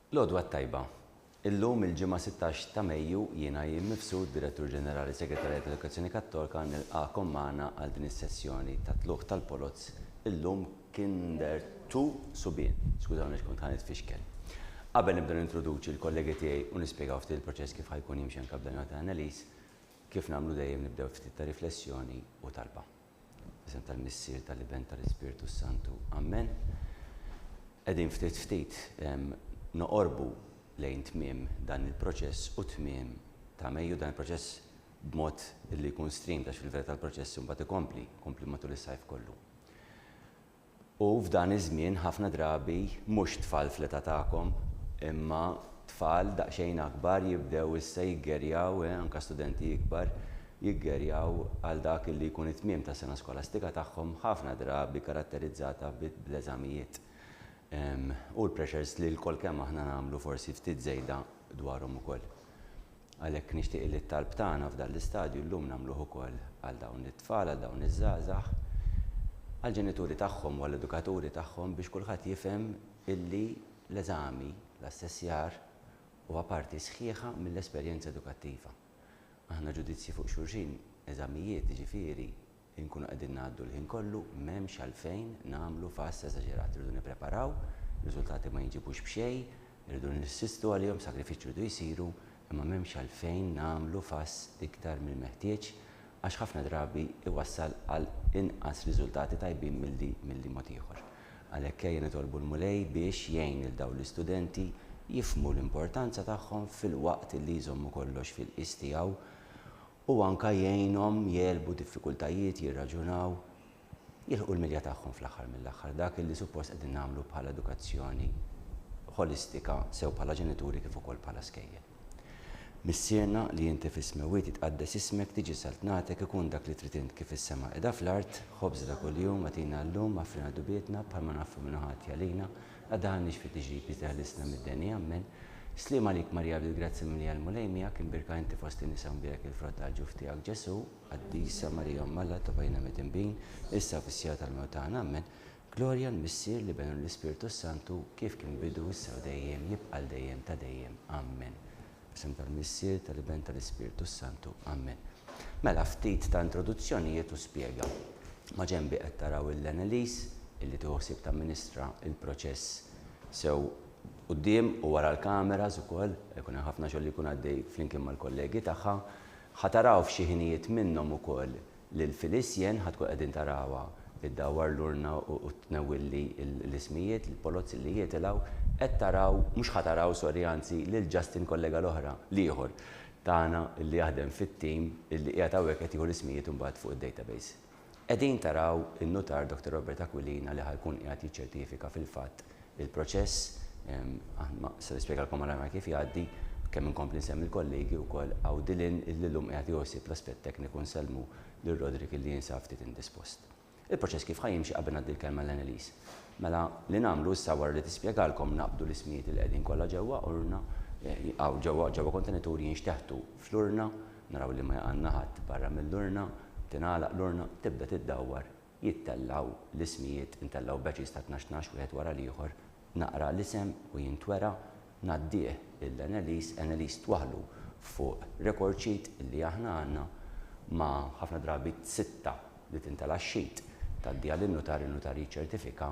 L-għodwa tajba. Illum il-ġimgħa 16 ta' Mejju jiena Jiem Mifsud, Direttur Ġenerali Segretarjat tal-Edukazzjoni Kattolika, nilqakom magħna għal din is-sessjoni ta' tluq tal-Polozz illum Kinder 2 Subien. Skużawni xkont ħanet fixkel. Qabel nibda nintroduċi l-kollegi tiegħi u nispjegaw ftit il-proċess kif ħajkun jimxi anke b'dan ta' analiż, kif nagħmlu dejjem nibdew ftit ta' riflessjoni u talba. Isem tal-Missier tal-Iben tal-Ispirtu Santu. Ammen. Qegħdin ftit noqorbu lejn tmiem dan il-proċess u tmiem ta' Mejju dan il-proċess b'mod li jkun stream ta' fil-verità tal-proċess imbagħad ikompli matul is-sajf kollu. U f'dan iż-żmien ħafna drabi mhux tfal fl-età tagħkom imma tfal daqsxejn akbar jibdew issa jiggerjaw anke studenti ikbar jiggerjaw għal dak li jkun it-tmiem ta' sena skolastika tagħhom ħafna drabi karatterizzata bl-eżamijiet. U l-pressures li l-kol kemm aħna nagħmlu forsi ftit żejda dwarhom ukoll. Għalhekk nixtieq li t-talb tagħna f'dan l-istadju llum nagħmluh ukoll għal dawn it-tfal, għal dawn iż-żgħażagħ, għall ġenituri tagħhom u għall-edukaturi tagħhom biex kulħadd jifhem illi l-eżami, l-assessjar huwa parti sħiħa mill-esperjenza edukattiva. Aħna ġudizzji fuq xulxin, eżamijiet ġifieri nkunu qegħdin ngħaddu l-ħin kollu m'hemmx għalfejn nagħmlu fass eżaġerat. Irridu nippreparaw, riżultati ma jiġibux b'xejn, irridu nissistu għalihom sagrifiċċju rridu jsiru, imma m'hemmx għalfejn nagħmlu fass iktar mill-meħtieġ għax ħafna drabi iwassal għal inqas riżultati tajbin milli mod ieħor. Għalhekk ejja nitolbu l-mulej biex jgħin lil dawn l-istudenti jifhmu l-importanza tagħhom fil-waqt li jżommu kollox fil-qis tiegħu u anke jgħinhom jelbu diffikultajiet, jirraġunaw, jilħqu l-midja tagħhom fl-aħħar mill-aħħar dak li suppost qegħdin nagħmlu bħala edukazzjoni holistika sew bħala ġenituri kif ukoll bħala skejjel. Missierna li inti fis-smewiet titqaddes ismek tiġi saltnatek ikun dak li trid int kif is-sema qiegħda fl-art, ħobż ta' kuljum agħtina llum affrina dubietna bħalma nafu minn ħadd jalina għadha nixfi tiġi biżaħlisna mid-denja ammen. Slim għalik Marija bil-grazzi minni għal-mulejmija kien birka inti fost nisa mbirek il-frott għal-ġuf tiegħek Ġesu, għaddisa Marija Malla tabajna mit-imbin, issa fis-sija tal-mewtana ammen. Glorja l-Missier li benu l-Ispirtu Santu kif kien bidu issa u dejjem jibqa' dejjem ta' dejjem. Ammen. Isem tal-Missier tal-Iben tal-Ispirtu Santu. Ammen. Mela ftit ta' introduzzjonijiet u spjega. Ma' ġenbi qed taraw il-Annelies illi tieħu ta' ministra il-proċess sew quddiem u wara l-kameras ukoll, ikun hemm ħafna xogħol li jkun għaddej flimkien mal-kollegi tagħha, ħataraw f'xi ħinijiet minnhom ukoll lil Filisjen ħadkun qegħdin tarawha iddawwar l-urna u tnewwilli l-ismijiet, il-polozz li jitilgħu, qed taraw mhux ħataraw sorri anzi lil Justin kollega l-oħra ieħor tagħna li jaħdem fit-tim illi qiegħed hawnhekk qed jieħu l-ismijiet imbagħad fuq id-database. Qegħdin taraw in-notar Dr. Robert Aquilina li ħajkun qiegħed jiċċertifika fil-fatt il-proċess. Se nispjegalkom għal kif jgħaddi kemm inkompli nsemmi l-kollegi wkoll għaw dilin illum qiegħed josib l-aspett tekniku nsellmu lil Rodrik li jinsab ftit indispost. Il-proċess kif ħajjimxi qabel ngħaddi l-kelma l-Annelies. Mela li nagħmlu issa wara li tispjegalkom naqbdu l-ismijiet li qegħdin kollha ġewwa urna ġewwa kontenituri jinxteħtu fl-urna, naraw li ma jaqanna ħadd barra mill-urna, tingħalaq l-urna, tibda tiddawwar, jittellaw l-ismijiet, intellaw beċis ta' 12 wieħed wara l-ieħor, naqra l-isem u jintwera ngħaddih l-Annelies twaħlu fuq record sheet illi aħna għandna ma' ħafna drabi sitta li tintela x-sheet tgħaddiha lin-notar, il-notar jiċċertifika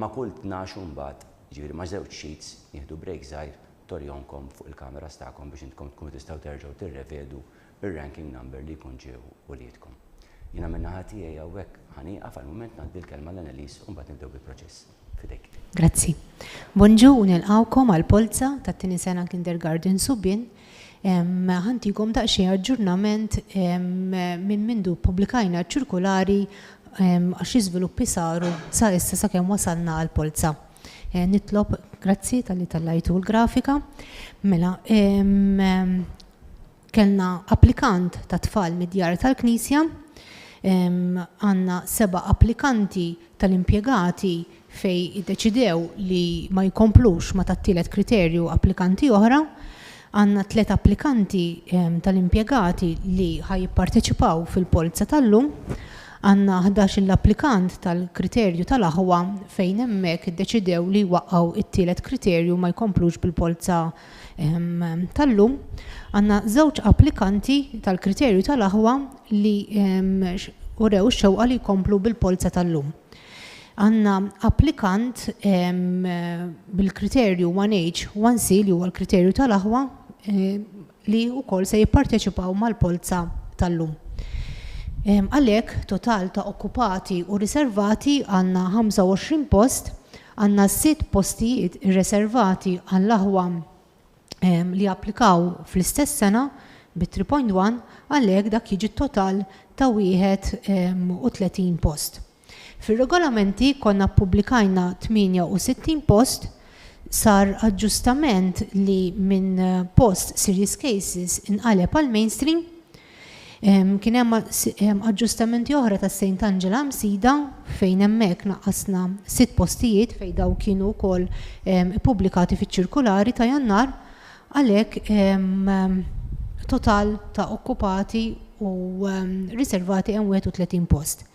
ma' kull 12 mbagħad jiġifieri ma' żewġ sheets nieħdu break żgħir torjonkom fuq il-kameras tagħkom biex intkom tkunu tistgħu terġgħu tirrevedu ir-ranking number li jkun ġew uliedkom. Jiena min-naħa tiegħi hawnhekk ħanieqaf għall-mument ngħaddi l-kelma l-Annelies u mbagħad nibdew bil-proċess. Grazzi. Bonġu u nilqawkom għal-Polza tat-tieni sena Kindergarten Subien. Ħantikom daqsxejn aġġurnament minn mindu pubblikajna ċirkulari għax iżviluppi saru sa issa sakemm wasalna għall-Polza. Nitlob grazzi tal-li tallajtu l-grafika. Mela, kellna applikant ta' tfal mid-djar tal-Knisja, għandna 7 applikanti tal-impjegati fej iddeċidew li ma jkomplux ma tat-tielet kriterju applikanti oħra, għandna 3 applikanti tal-impjegati li ħajjipparteċipaw fil-Polza tal-lum, Għandna 11 l-applikant tal-kriterju tal-aħwa fejn hemmhekk iddeċidew li waqgħu it-tielet kriterju ma jkomplux bil-polza tal-lum. Għandna żewġ applikanti tal-kriterju tal-aħwa li urew xewqa li jkomplu bil-polza tal-lum. Għandna applikant bil-kriterju 1H, 1C li huwa l-kriterju tal-aħwa li wkoll se jipparteċipaw mal-polza tal-lum. Għalhekk total ta' okkupati u riservati għandna 25 post, għandna 6 postijiet irreservati għall-aħwa li applikaw fl-istess sena bi 3.1 għalhekk dak jiġi total ta' 31 post. Fir-regolamenti konna ppubblikajna 68 post, sar aġġustament li minn post serious cases inqaleb għal mainstream. Kien hemm aġġustamenti oħra ta' St. Angela Msida fejn hemmhekk naqqasna 6 postijiet fejn daw kienu wkoll ippubblikati fiċ-ċirkulari ta' Jannar, għalhekk total ta' okkupati u riservati hemm 31 post.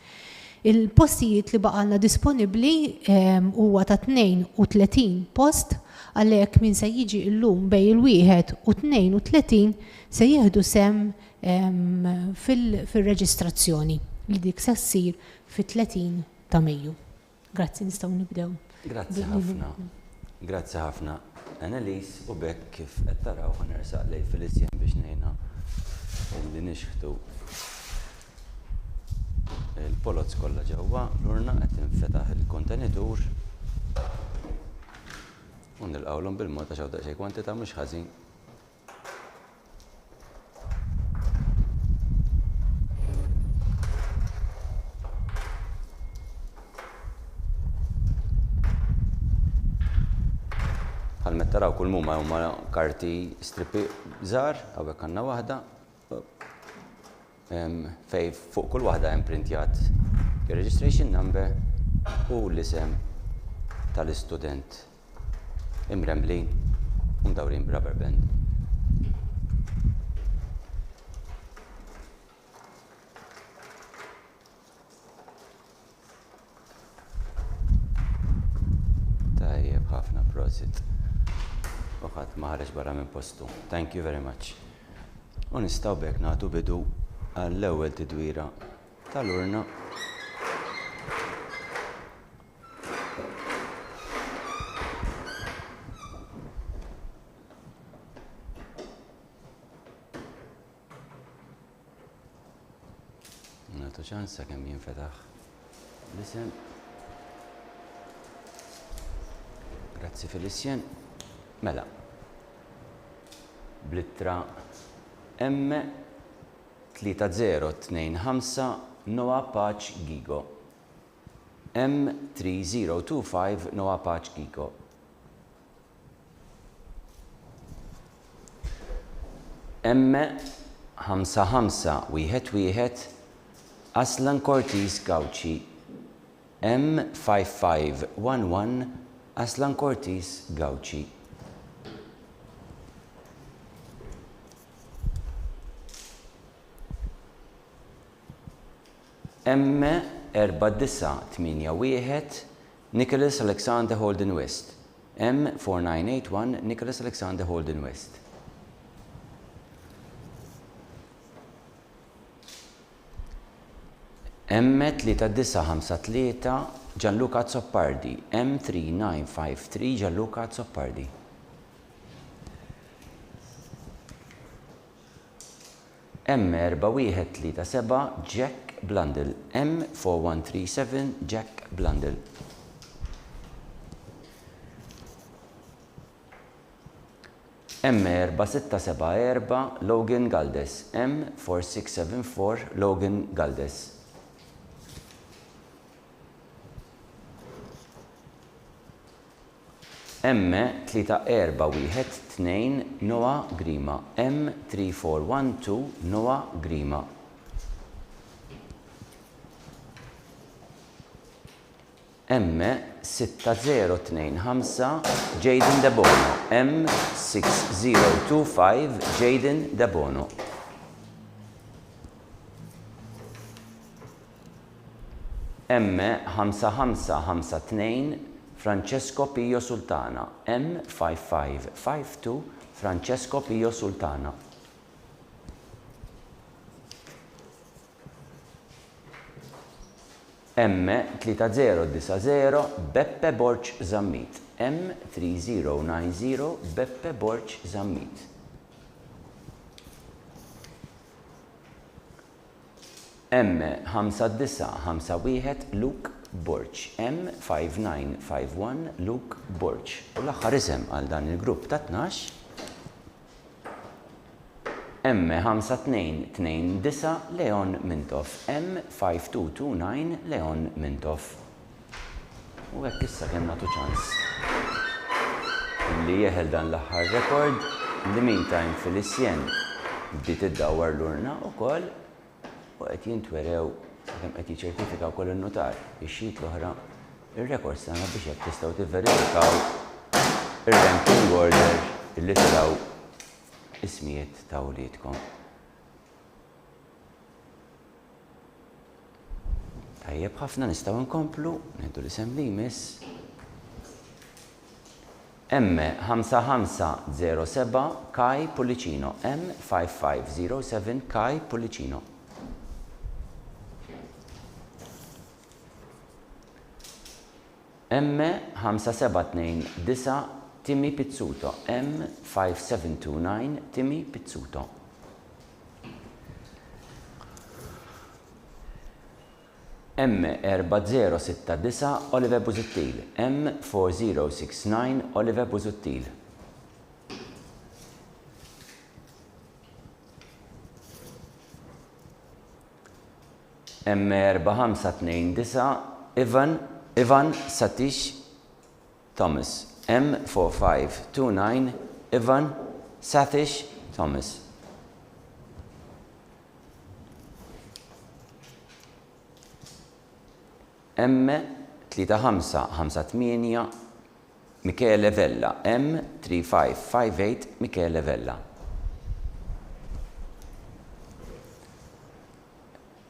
Il-postijiet li baqalna disponibbli huwa ta' 32 post, għalhekk min se jiġi llum bejn il-1 u 32 se jieħdu sem fil-reġistrazzjoni li dik se ssir fit-30 ta' Mejju. Grazzi, nistgħu nibdew. Grazzi ħafna. Grazzi ħafna. Annalise u bekk kif qed taraw ħanersaq lej Felicien biex ngħinha li nixħtu il-polots kollha ġewwa l-urna qed infetaħ il-kontenitur u nilqawlhom bil-mod għax hawn daqsxejn kwantità mhux ħażin. Għalmet taraw kull mumma huma karti strippi żgħar, hawnhekk għandna waħda fej fuq kull waħda hemm printjat ir-registration number u l-isem tal-istudent imremblin u mdawrin b'rubber band. Tajjeb ħafna prosit. Uħat maħreġ barra minn postu. Thank you very much. U nistgħu bekk nagħtu bidu għall-ewwel tidwira tal-urna. Nagħtu ċans kemm jinfetaħ l-isem. Grazzi Felicien. Mela. Blittra M3025 Noah Patch Gigo. M3025 Noah Patch Gigo. M5511 Aslan Cortez Gauci. M5511 Aslan Cortez Gauci. M4981 Nicholas Alexander Holden West. M4981 Nicholas Alexander Holden West. M3953 Gianluca Zoppardi. M3953 Gianluca Zoppardi. M4137 Jack Blundell. M4137 Jack Blundell. M4674 Logan Galdes. M4674 Logan Galdes. M3412 Noah Grima. M3412 Noah Grima. M6025 Jaden De Bono. M6025 Jaden De Bono. M5552 Francesco Pio Sultana. M5552 Francesco Pio Sultana. M3090 Beppe Borch Zammit. M3090 Beppe Borch Zammit. M5951 Luke Borch. M5951 Luke Borch. U l-aħħar isem għal dan il-grupp ta' 12 M5229 Leon Mintoff. M5229 Leon Mintoff. U hekk issa kemm nagħtu ċans li jeħel dan l-aħħar rekord. In the meantime Felicien bdiet iddawwar l-urna wkoll u qed jintwerew sakemm qed jiċċertifikaw ukoll in-notar ix-xit l-oħra ir-rekords tagħna biex hekk tistgħu tivverifikaw ir-ranking order illi tilgħu ismijiet ta' wliedkom. Tajjeb ħafna nistgħu nkomplu, nieħdu l-isem li jmiss. M5507 Kai Pulicino. M5507 Kai Pulicino. M5729 Timmy Pizzuto. M5729 Timmy Pizzuto. M4069 Oliver Busuttil. M4069 Oliver Busuttil. M4529 Ivan Satish Thomas. M4529 Ivan Satish Thomas. M3558 Michele Vella. M3558 Michele Vella.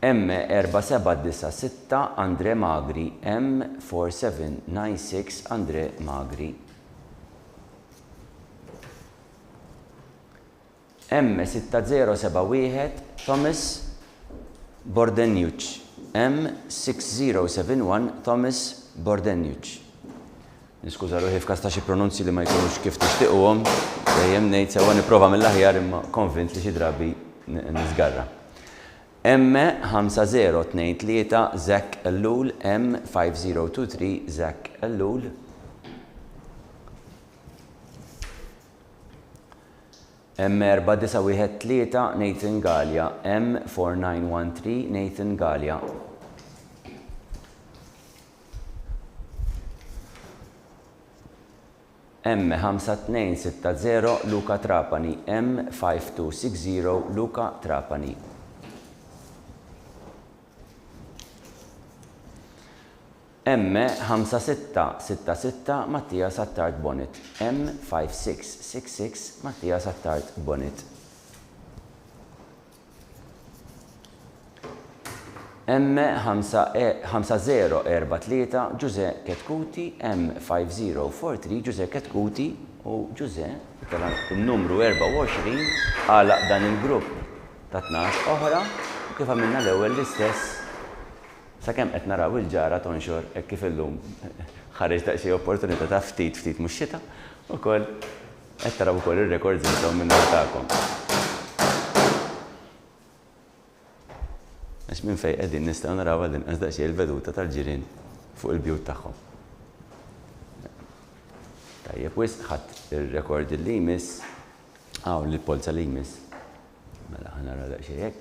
M4796 Andre Magri. M4796 Andre Magri. M6071 Thomas Bordenjuc. M6071 Thomas Bordenjuc. Niskuża ruħi f'każ ta' xi pronunzji li ma jkunux kif tixtiequhom, dejjem ngħid sewwa nipprova mill-aħjar imma konvint li xi drabi niżgarra. M5023 Zak Ellul. M5023 Zak Ellul. M4913 Nathan Gallia. M4913 Nathan Gallia. M5260 Luca Trapani. M5260 Luca Trapani. M5666 Mattia Sattart Bonnet. M5666 Mattia Sattart Bonnet. M5043 Giuseppe Ketkuti. M5043 Giuseppe Ketkuti u Giuseppe il-numru 24 għalaq dan il-grupp ta' 12 oħra u kif għamilna l-ewwel l-istess sakemm qed naraw il-ġara tonxor hekk kif illum ħareġ daqsxejn opportunità ta' ftit mhux xita ukoll qed taraw ukoll ir-rekords intom minn tagħkom. Għax minn fejn qegħdin nistgħu naraw għal inqas daqsxejn il-veduta tal-ġirien fuq il-bjut tagħhom. Tajjeb wisq ħadd ir-rekord li jmiss l-polza li jmiss. Mela ħanara daqsxejn hekk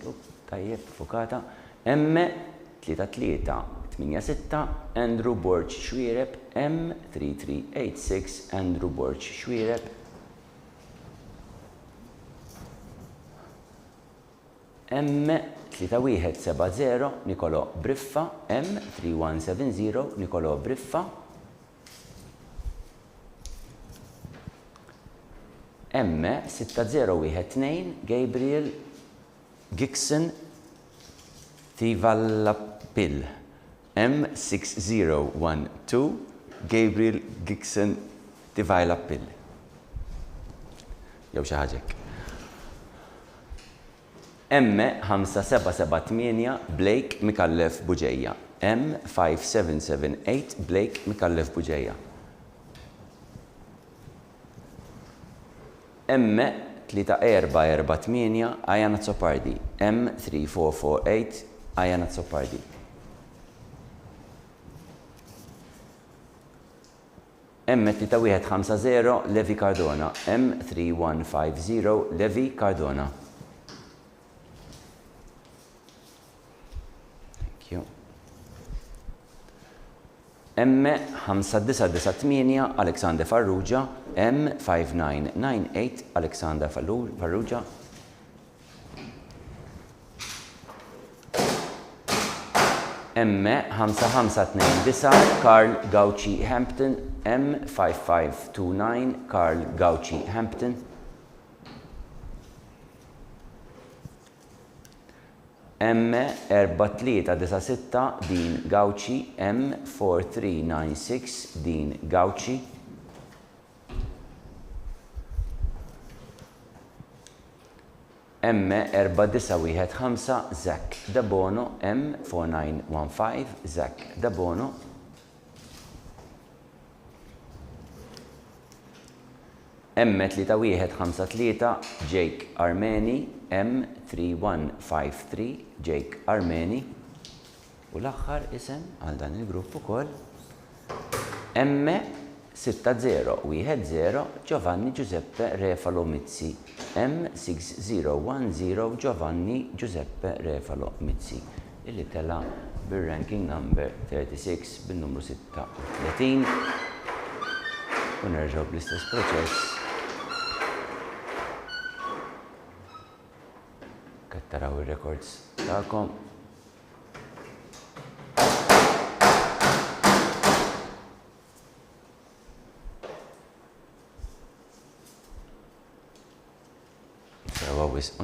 tajjeb fukata. M3386 Andrew Borch Xwiereb. M3386 Andrew Borch Xwiereb. M3170 Nicolo Briffa. M3170 Nicolo Briffa. M6012 Gabriel Gixon Tivallapil. M6012 Gabriel Gixon Tivajla Pill. Jew xi ħaġa hekk. M5778 Blake Mikallef Buġejja. M5778 Blake Mikallef Buġejja. M3448 Ajana Zoppardi. M3448 Ajana Zoppardi. M3150 Levi Cardona. M3150 Levi Cardona. Thank you. M5998 Alexander Farrugia. M5998 Alexander Farrugia. M5529 Carl Gauci Hampton. M5529 Carl Gauci Hampton. M4396 Dean Gauci. M4396 Dean Gauci. M4915 Zach Dabono. M4915 Zach Dabono. M3153 Jake Armeni. M3153 Jake Armeni. U l-aħħar isem għal dan il-grupp ukoll M6010 Giovanni Giuseppe Refalo Mizzi. M6010 Giovanni Giuseppe Refalo Mizzi. Illi tela bil-ranking number 36 bil-numru 36. U nerġgħu bl-istess proċess. Kattaraw il-records ta'kom.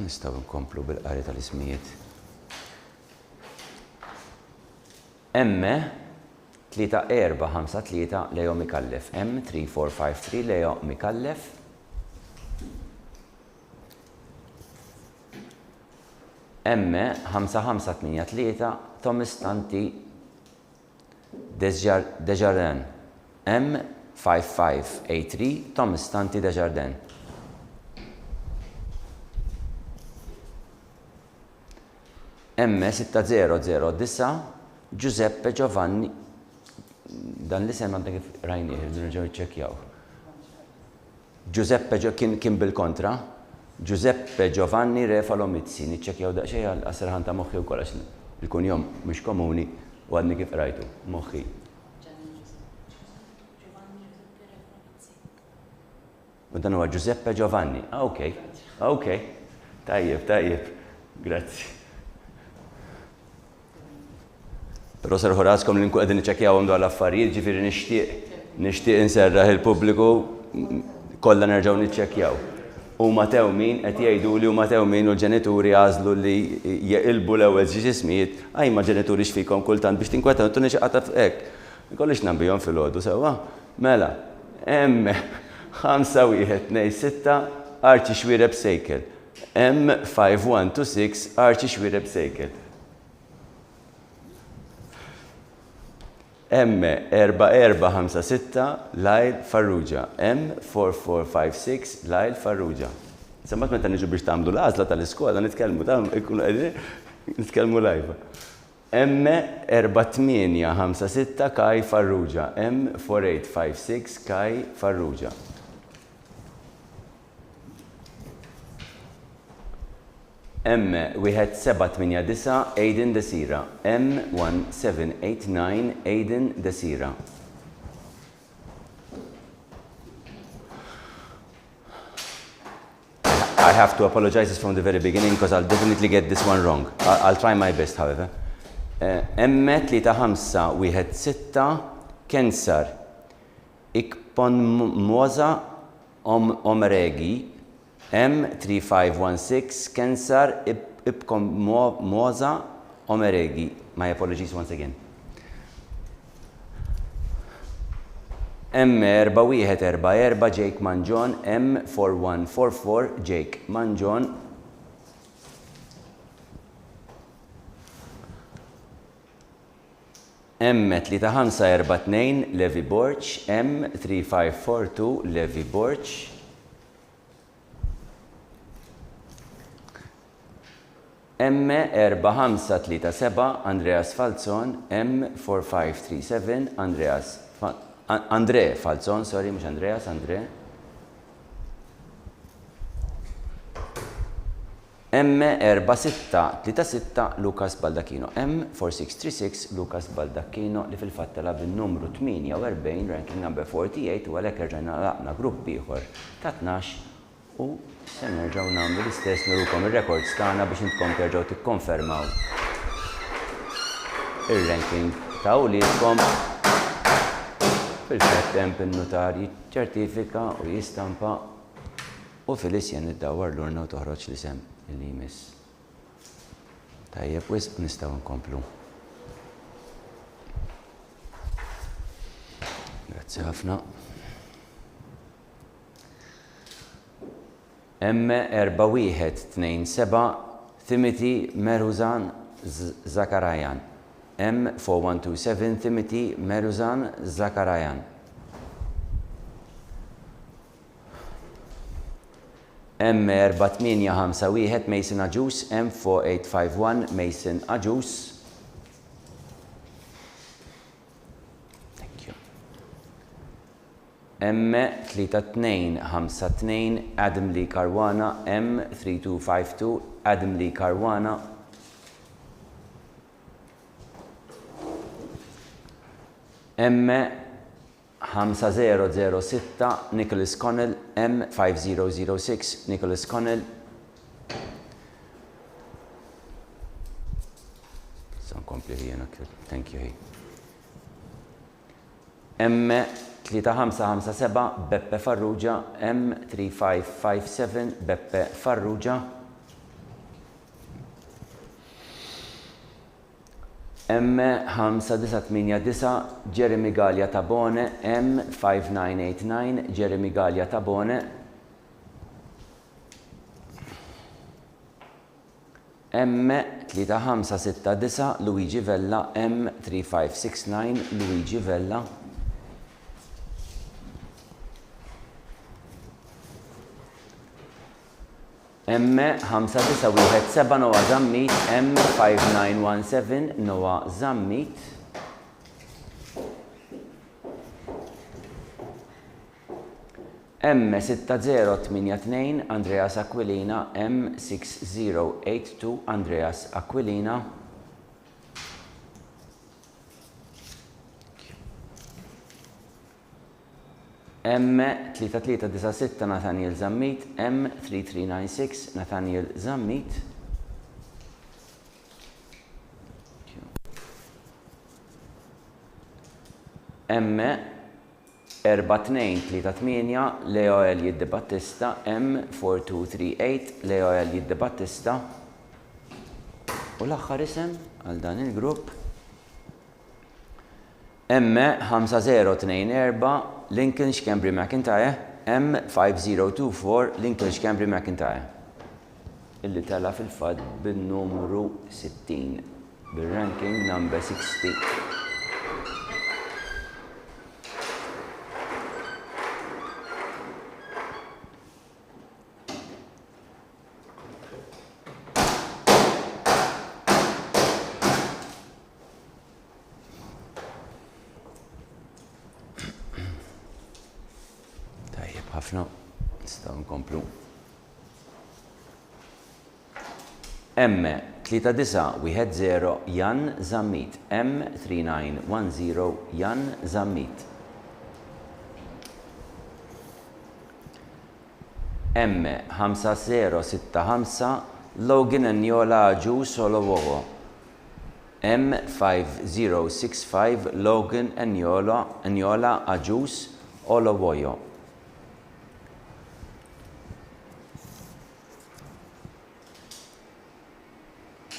Nistaw nkomplu bil-qari tal-ismijiet. M3453 Leo Mikallef. M3453 Leo Mikallef. M5583 Thomas Tanti Desjardins. M5583 Thomas Tanti Desjardins. M6009 Giuseppe Giovanni. Dan li sem għandek kif rajni, rġgħu ċekjaw. Giuseppe kien bil-kontra. Giuseppe Giovanni Refalo Mizzi. Niċċekjaw daqsxejn għal-asserħan ta' moħħi wkoll għax il-kunjom mhux komuni u għadni kif rajtu moħħi. U dan huwa Giuseppe Giovanni. Okay. Tajjeb. Grazzi. Pero serħu raskom li nkun qegħdin niċċekkjawhom dwar l-affarijiet, ġifieri nixtieq inserraħ il-pubbliku kollha nerġgħu niċċekkjaw. Huma tewmin qed jgħiduli huma tewmin u l-ġenituri għażlu li jeqilbu l-ewwel xi ġismijiet, ma ġenituri x'fikhom kultant biex tinkwetaw tu niċċaqata f'hekk. Ikollix nambihom fil-għodu sewwa. Mela, M5126 Arċi Xwiereb Sejkel. M5126 Arċi Xwiereb Sejkel. M4456 Lyle Farrugia. M4456 Lyle Farrugia. Sammat meta niġu biex tagħmlu l-għażla tal-iskola nitkellmu live. M4856 Kai Farrugia. M4856 Kai Farrugia. M1789 Aiden Desira. M1789 Aiden Desira. I have to apologize from the very beginning because I'll definitely get this one wrong. I'll try my best, however. M3516 Kensar Ikpon Moza Omregi. M3516 Kensar Ipkom Moza Omeregi. My apologies once again. M4144 Jake Manjon, M4144 Jake Manjon. M3542 Levi Borch, M3542 Levi Borch. M4537 Andreas Falzon, M4537 Andre Falzon, sorry, mux Andreas, Andre. M4636 Lucas Baldacchino, M4636 Lucas Baldacchino li fil-fatt talab il-numru 48 ranking number 48 u għalhekk rġajna laqna grupp ieħor ta' 12 u se nerġgħu nagħmlu l-istess nurukom ir-records tagħna biex intkom terġgħu tikkonfermaw ir-ranking ta' uliedkom. Fil-fatt hemm in-notar jiċċertifika u jistampa u fil-isjen iddawwar l-urna u toħroġ l-isem li jmiss. Tajjeb wisq nistgħu nkomplu. Grazzi ħafna. M4127 Timothy Meruzan Zakarajan. M4127 Timothy Meruzan Zakarajan. M4851 Mason Aġus, M4851 Mason Aġus. Thank you. M3252 Adam Lee Karwana, M3252 Adam Lee Karwana. M5006 Nicholas Connell, M5006 Nicholas Connell. Thank you. M3557 Beppe Farrugia, M3557 Beppe Farrugia. M5989 Jeremy Gallia Tabone, M5989 Jeremy Gallia Tabone. M3569 Luigi Vella, M3569 Luigi Vella. M5917 Noah Zammit, M5917 Noah Zammit. M6082 Andreas Aquilina, M6082 Andreas Aquilina. M3396 Nathaniel Zammit, M3396 Nathaniel Zammit. M4238 Leo Elliot De Battista, M4238 Leo Elliot De Battista. U l-aħħar isem għal dan il-grupp M5024 Lincoln Scambry McIntyre, M5024 Lincoln Scambry McIntyre. Illi tela fil-fad bin-numru 60, bil-ranking number 60. ħafna, nistgħu nkomplu. M3910 Jan Zammit, M3910 Jan Zammit. M5065 Logan Enjola Aġu Solowowo, M5065 Logan Enjola Aġus Olowojo.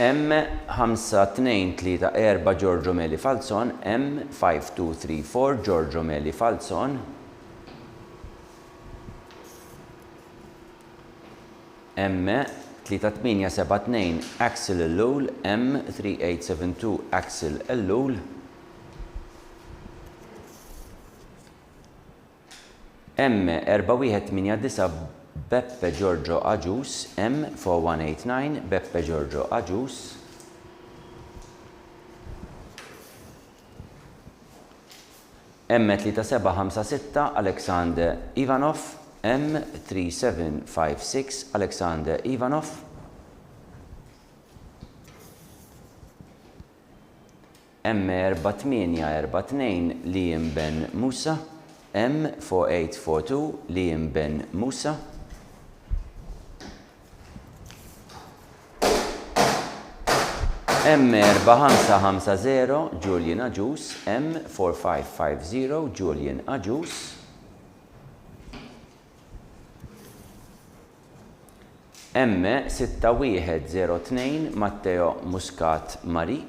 M5234 Giorgio Meli Falzon, M5234 Giorgio Meli Falzon, M3872 Axel Ellul, M3872 Axel Ellul, M4189 Beppe Giorgio Agius, M4189 Beppe Giorgio Agius, M3756 Alexander Ivanov, M3756 Alexander Ivanov, M4842 Liam Ben Musa, M4842 Liam Ben Musa, M4550 Julian Agius, M4550 Julian Agius, M6102 Matteo Muscat Mari,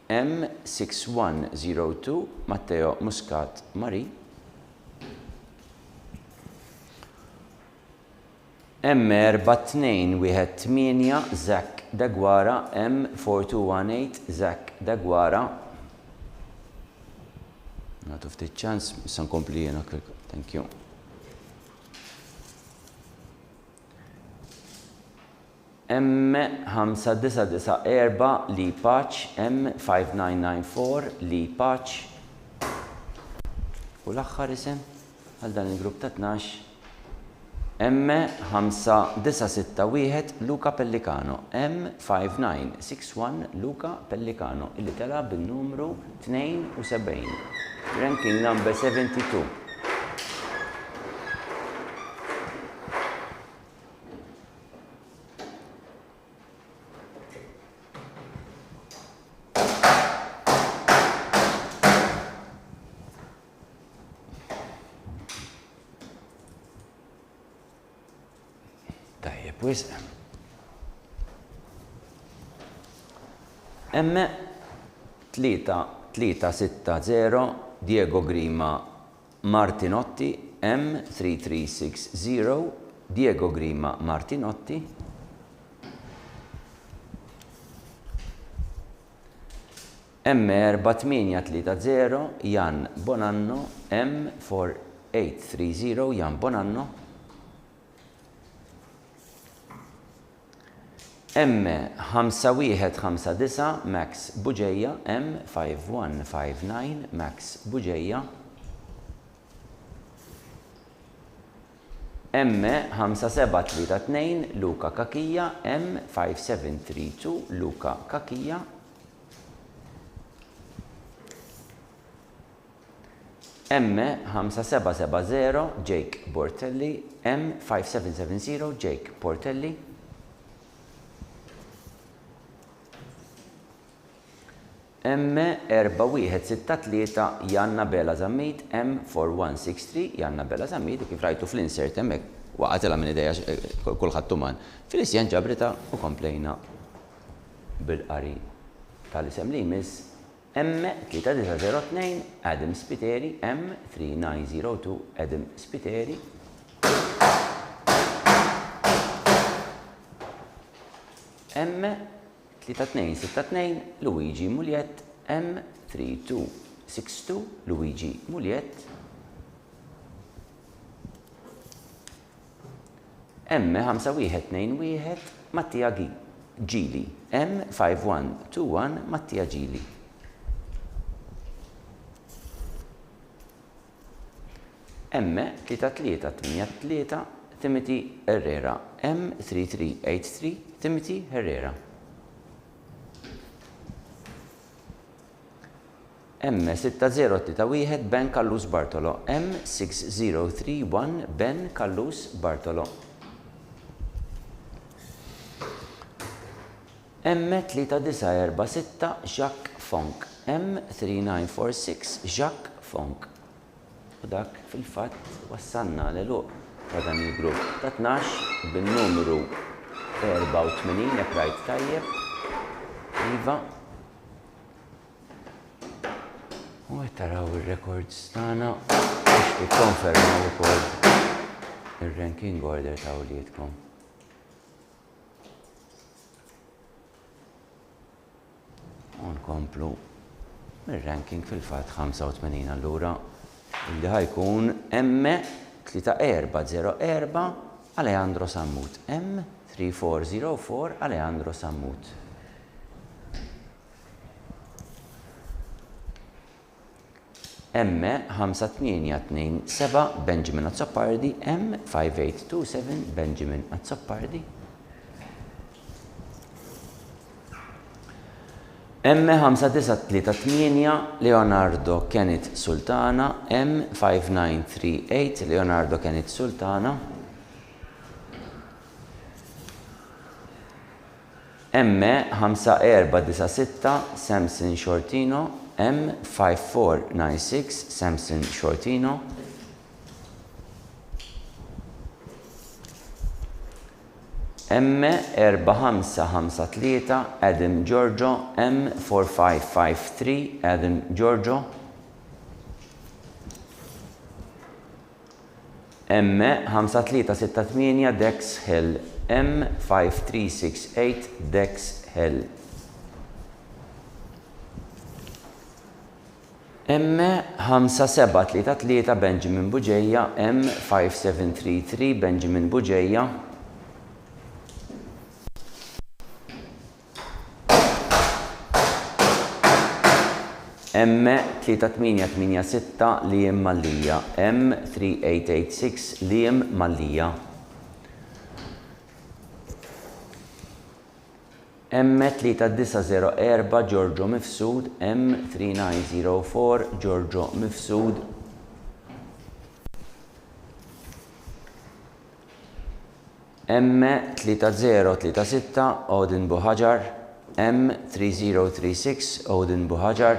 M6102 Matteo Muscat Mari, M4218 Zach Dagwara, M4218 Zach Dagwara. Not of the chance, some complete. Thank you. M5994 Lee Patch, M5994 Lee Patch. U l-aħħar isem għal dan il-grupp ta' 12 M5961 Luca Pellicano, M5961 Luca Pellicano, illi tela bil-numru 72, ranking number 72. Pues M360 Diego Grima Martinotti, M3360 Diego Grima Martinotti, M4830 Jan Bonanno, M4830 Jan Bonanno, M5159 Max Buġeja, M5159 Max Buġeja, M5732 Luca Kakija, M5732 Luca Kakija, M5770 Jake Bortelli, M5770 Jake Bortelli, M4163 Janna Bela Zammit, M4163 Janna Bela Zammit, u kif rajtu fl-insert hemmhekk waqgħet minn idea kulħadd tuman. Fil-isjan ġabrita u komplejna bil-qari tal-isem li jmiss M3902 Adam Spiteri, M3902 Adam Spiteri, M3262 Luigi Muljet, M3262 Luigi Muljet, M5121 Mattia Gili, M5121 Mattia Gili, M3383 Timothy Herrera, M3383 Timothy Herrera, M6031 Ben Callus Bartolo, M6031 Ben Callus Bartolo, M3946 Jacques Fonk, M3946 Jacques Fonk. U dak fil-fatt wassanna l-eluq ta' dan il-grupp ta' 12 bin-numru 84 jekk rajt tajjeb. Iva. U taraw il-records tagħna biex tikkonfermaw ukoll ir-ranking order ta' wliedkom. Nkomplu mir-ranking fil-fatt 85 allura illi ħajkun M3404 Alejandro Sammut. M3404 Alejandro Sammut. M5827 Benjamin Azzopardi. M5827 Benjamin Azzopardi. M5938 Leonardo Kenneth Sultana. M5938 Leonardo Kenneth Sultana. M5496 Samson Shortino. M5496 Samson Shortino. M4553 Adam Giorgio. M4553 Adam Giorgio. M5368 Dex Hill. M5368 Dex Hill. M5733 Benjamin Buġeja. M5733 Benjamin Buġeja. M3886 Liam Mallija. M3886 Liam Mallija. M3904 Giorgio Mifsud. M3904 Giorgio Mifsud. M3036 Odin Buhajar. M3036 Odin Buhajar.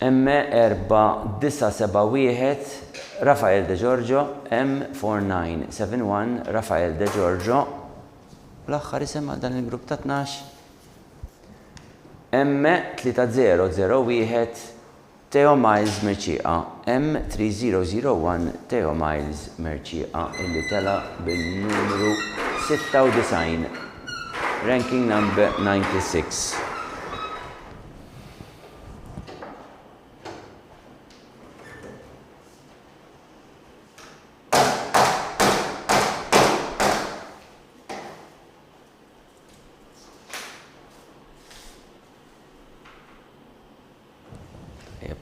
M4971 Rafael De Giorgio. M4971 Rafael De Giorgio. L-aħħar isem għal dan il-grupp ta' 12. M3001 Theo Miles Merċieqa. M3001 Theo Miles Merċieqa illi tela bil-numru 96. Ranking number 96.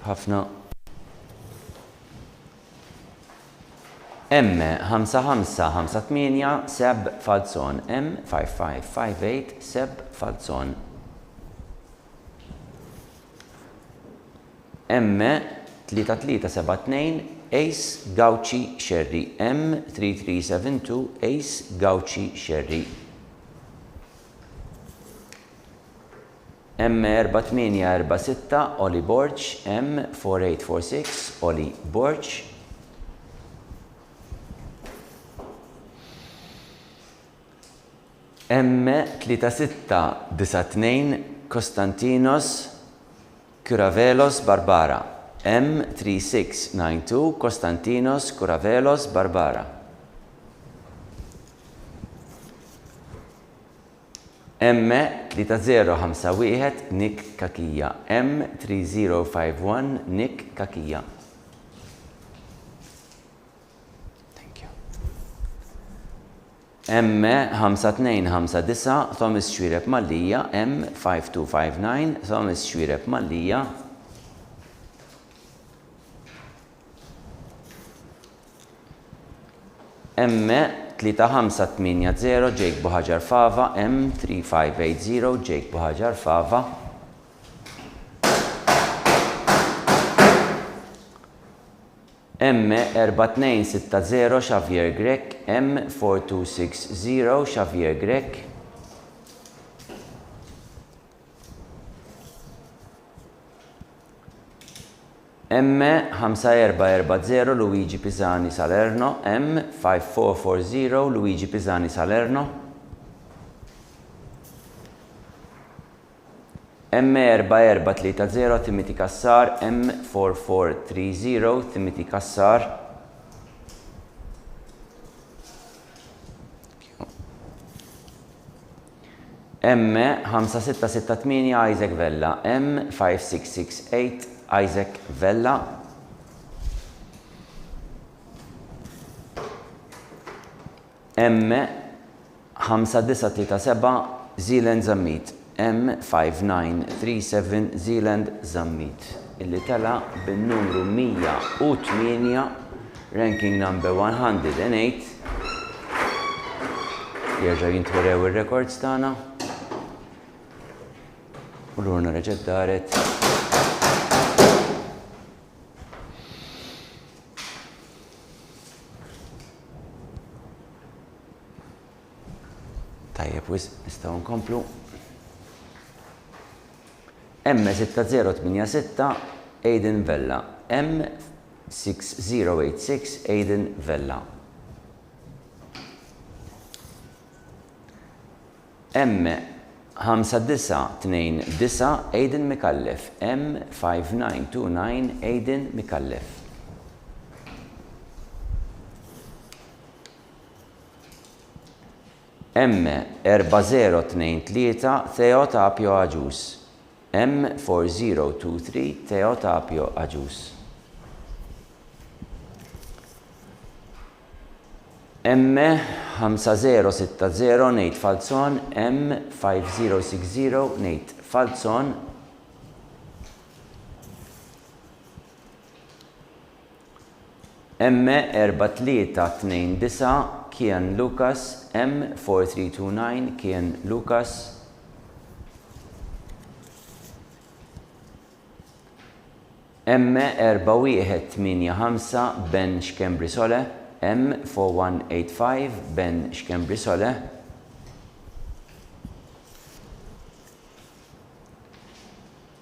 ħafna. M5558 Seb Falzon. M5558 Seb Falzon. M3372 Ace Gauci Sherry. M3372 Ace Gauci Sherry. M4846 Oli Borch. M4846 Oli Borch. M3692 Konstantinos Kuravelos Barbara. M3692 Konstantinos Kuravelos Barbara. M3051 Nick Kakija. M3051 Nick Kakija. Thank you. M5259 Thomas Xwireb Mallija. M5259 Thomas Xwireb Mallija. M3580 Jake Buhajar Fava. M3580 Jake Buhajar Fava. M4260 Xavier Grek. M4260 Xavier Grek. M5440 Luigi Pisani Salerno, M5440 Luigi Pisani Salerno, M4430 Timothy Kassar, M4430 Timothy Kassar, M5668 Isaac Vella, M5668 Isaac Vella, M5937 Zealand Zammit, M5937 Zealand Zammit, illi tela bin-numru 108, ranking number 108. Jerġa' jintwerew ir-records tagħna. U l-urna reġgħet daret. Tajjeb, nistgħu nkomplu. M6086 Aiden Vella, M6086 Aiden Vella, M5929 Aiden Mikallef, M5929 Aiden Mikallef, M4023 Theo Tapio Aġus, M4023 Theo Tapio Aġus, M5060 Nate Falzon, M5060 Nate Falzon, M4329 Kian Lucas, M4329 Kian Lucas, M4185 Ben Xkembrisole, M4185 Ben Xkembrisole,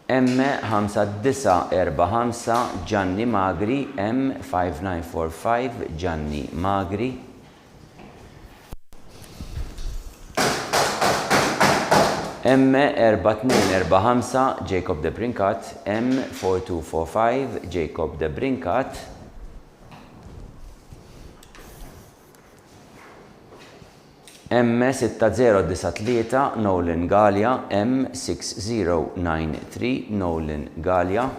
M5945 Gianni Magri, M5945 Gianni Magri, M4245 Jacob de Brincat, M4245 Jacob de Brincat, M6093 Nolan Gallia, M6093 Nolan Gallia,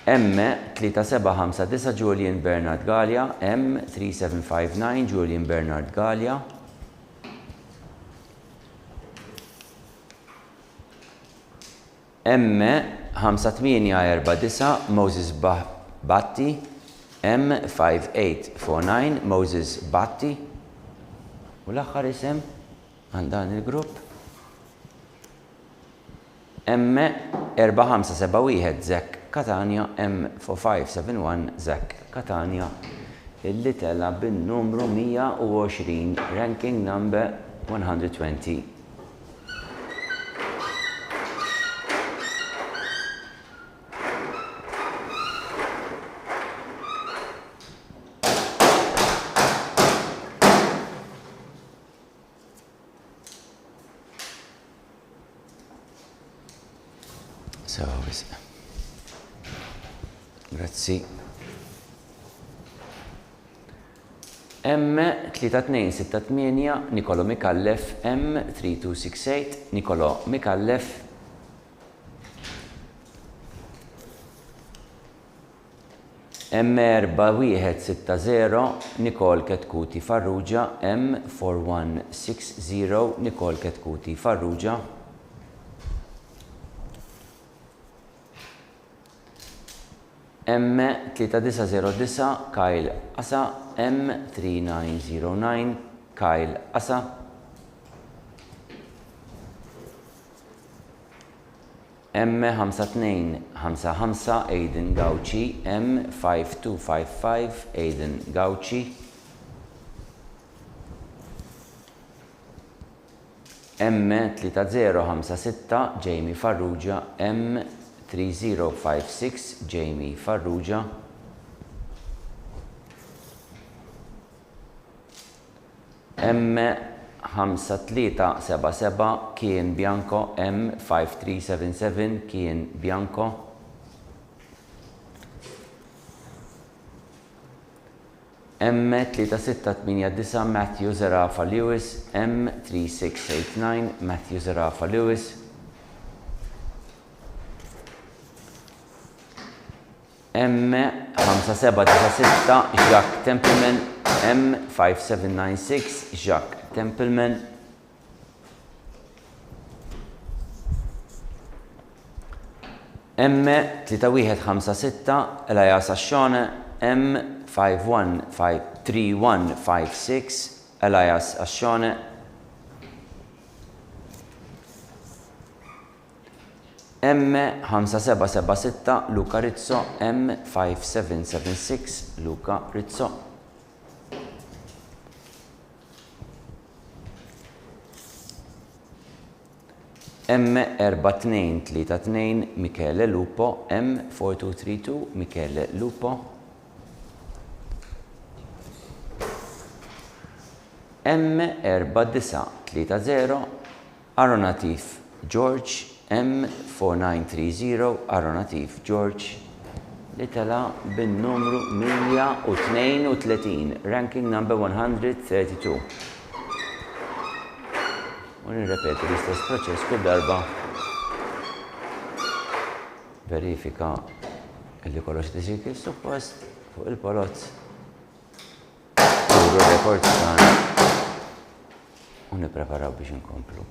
M3759 Julian Bernard Gallia, M3759 Julian Bernard Gallia, M5849 Moses Batti, M5849 Moses Batti, u l-aħħar isem għal dan il-grupp M4571 Zek Catania, M4571 Zek Catania, illi tela bin-numru 120, ranking number 120. So, grazzi. M3268 Nicolo Mikallef, M3268 Nicolo Mikallef, M4160 Nicole Ketkuti Farrugia, M4160 Nicole Ketkuti Farrugia, M3909 Kyle Asa, M3909 Kyle Asa, M5255 Aiden Gauci, M5255 Aiden Gauci, M3056 Jamie Farrugia, M3056 Jamie Farrugia, M5377 Kien Bianco, M5377 Kien Bianco, M3689 Matthew Zarafa Lewis, M3689 Matthew Zarafa Lewis, M5796 Jacques Templeman, M5796 Jacques Templeman, M3156 Elias Ashona, M3156 Elias Ashona, M5776 Luca Rizzo, M5776 Luca Rizzo, M4232 Michele Lupo, M4232 Michele Lupo, M4930 Aronatif George, M4930 Aronatif George, li tela bin-numru 132, ranking number 132. U nirrepeti l-istess proċess kull darba. Verifika li kollox tisir kif suppost fuq il-polozz. Uru rekord tagħna u nippreparaw biex inkomplu.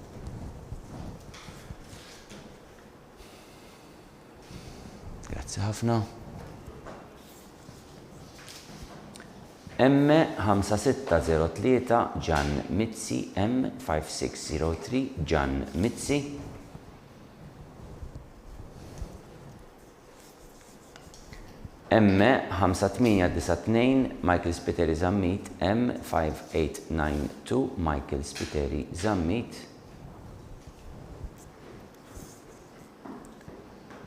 Grazzi ħafna. M5603 Gian Mizzi, M5603 Gian Mizzi, M5892 Michael Spiteri Zammit, M5892 Michael Spiteri Zammit,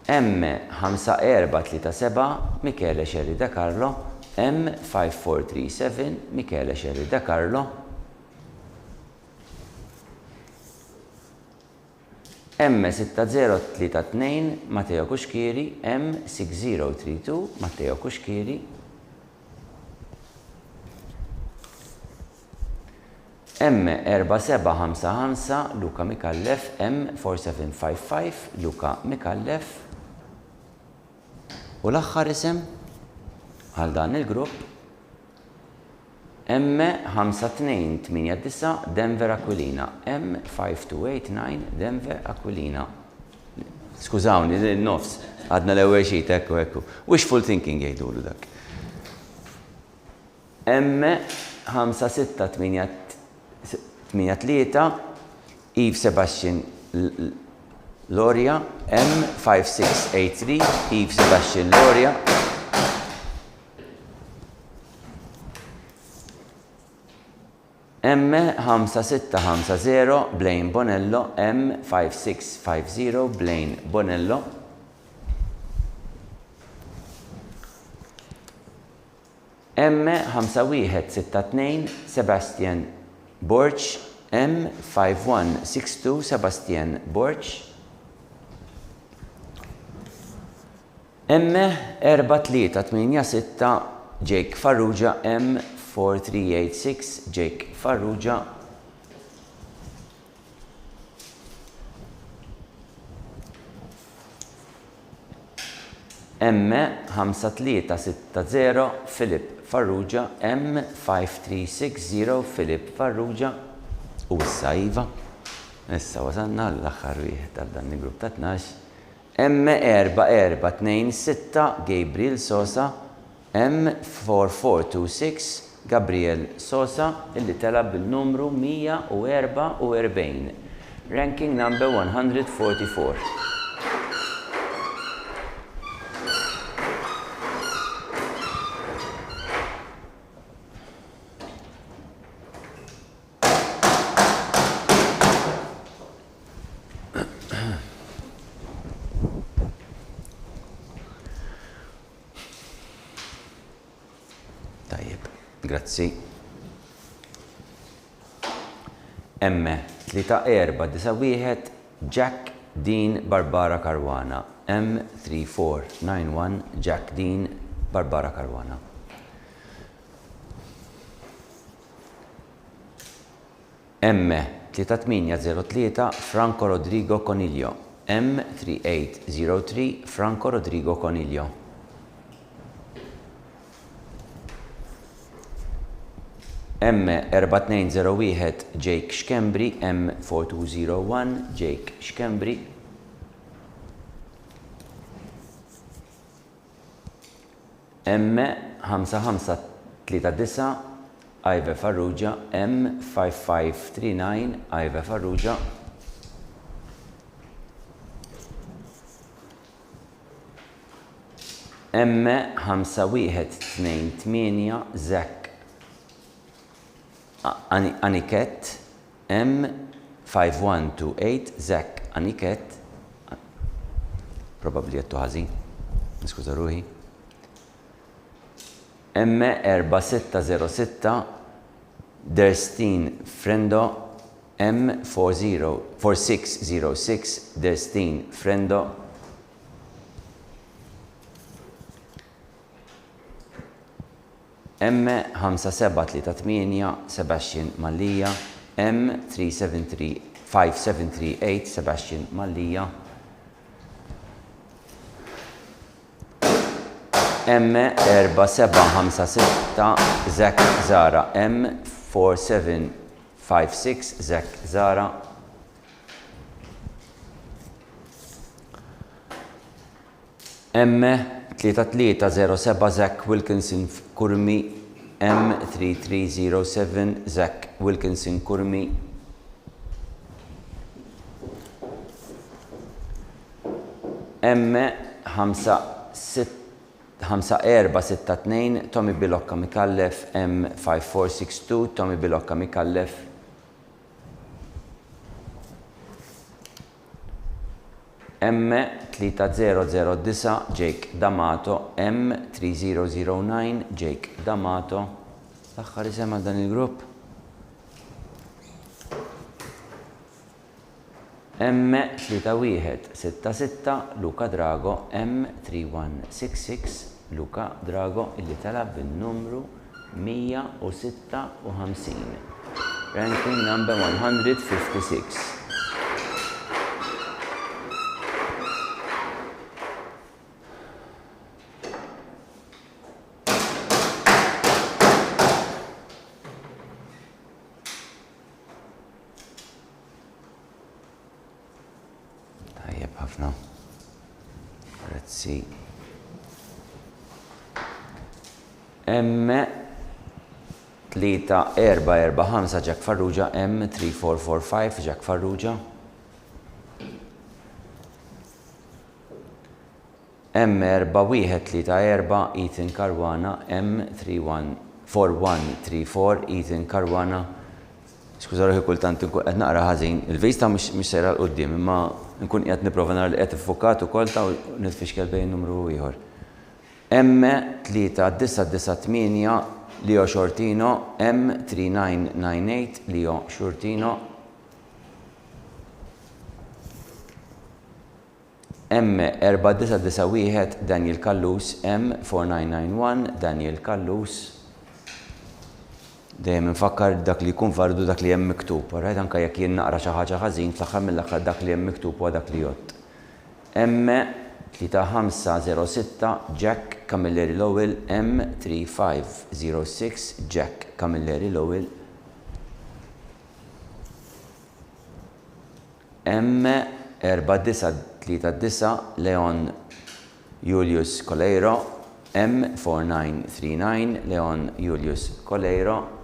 M5437 Michele Sherry Da Carlo, M5437 Michele Sherry Da Carlo, M6032 Matteo Kuxkiri, M6032 Matteo Kuxkiri, M4755 Luca Mikallef, M4755 Luca Mikallef, u l-aħħar isem għal dan il-grupp M5289 Denver Aquilina, M5289 Denver Aquilina. Skużawni, n-nofs, għadna l-ewwel xi ekku. Wishful thinking jgħidulu dak. M5683 Yves Sebastian Loria, M5683 Yves Sebastian Loria, M5650 Blaine Bonello, M5650 Blaine Bonello, M5162 Sebastian Borch, M5162 Sebastian Borch, M4386 Jake Farrugia, M4386 Jake Farrugia, M5360 Philip Farrugia, M5360 Philip Farrugia, u issa Iva, issa wasanna l-aħħar wieħed tal dan il-grupp ta' 12, M4426 Gabriel Sosa, M4426 Gabriel Sosa, illi tela bil-numru 144, ranking number 144. Grazzi. M3491 Jack Dean Barbara Caruana. M3491 Jack Dean Barbara Caruana. M3803 Franco Rodrigo Coniglio. M3803 Franco Rodrigo Coniglio. M4201 Jake Schembri. M4201 Jake Schembri. M5539 Ive Farrugia. M5539 Ive Farrugia. M5128 Zach Aniket. M5128 Zach Aniket. Probably jettu ħażin. Niskuża ruħi. M4606 Derstin Frendo. M4606 Derstin Frendo. M5738 Sebastian Mallia. M5738 Sebastian Mallia. M4756 Zach Zara. M4756 Zach Zara. M3307 Zach Wilkinson Kurmi. M3307 Zach Wilkinson Kurmi. M5462 Tommy Bilocca Mikallef. M5462 Tommy Bilocca Mikallef. M3009 Jake D'Amato. M3009 Jake D'Amato. L-aħħar isem għal dan il-grupp. M3166 Luca Drago. M3166 Luca Drago illi talab bin-numru 156. Ranking number 156. Ħafna. Grazzi. M3445 Jack Farrugia. M3445 Jack Farrugia. M4134 Ethan Caruana. M4134 Ethan Caruana. Skuża ruħi kultant nkun qed naqra ħażin. Il-vista mhux sejra l qudiem imma nkun qed nipprova nara li qed iffukat ukoll ta' nitfixkel bejn numru ieħor. M3998 Leo Shortino. M3998 Leo Shortino. M4991 Daniel Kallus. M4991 Daniel Kallus. Dejjem infakkar dak li jkun fardu dak li hemm miktub, right? Anke jekk jien naqra xi ħaġa ħażin fl-aħħar mill-aħħar dak li hemm miktub huwa dak li jgħod. M3506 Jack Camilleri Lowell. M3506 Jack Camilleri Lowell. M4939 Leon Julius Coleiro. M4939 Leon Julius Coleiro.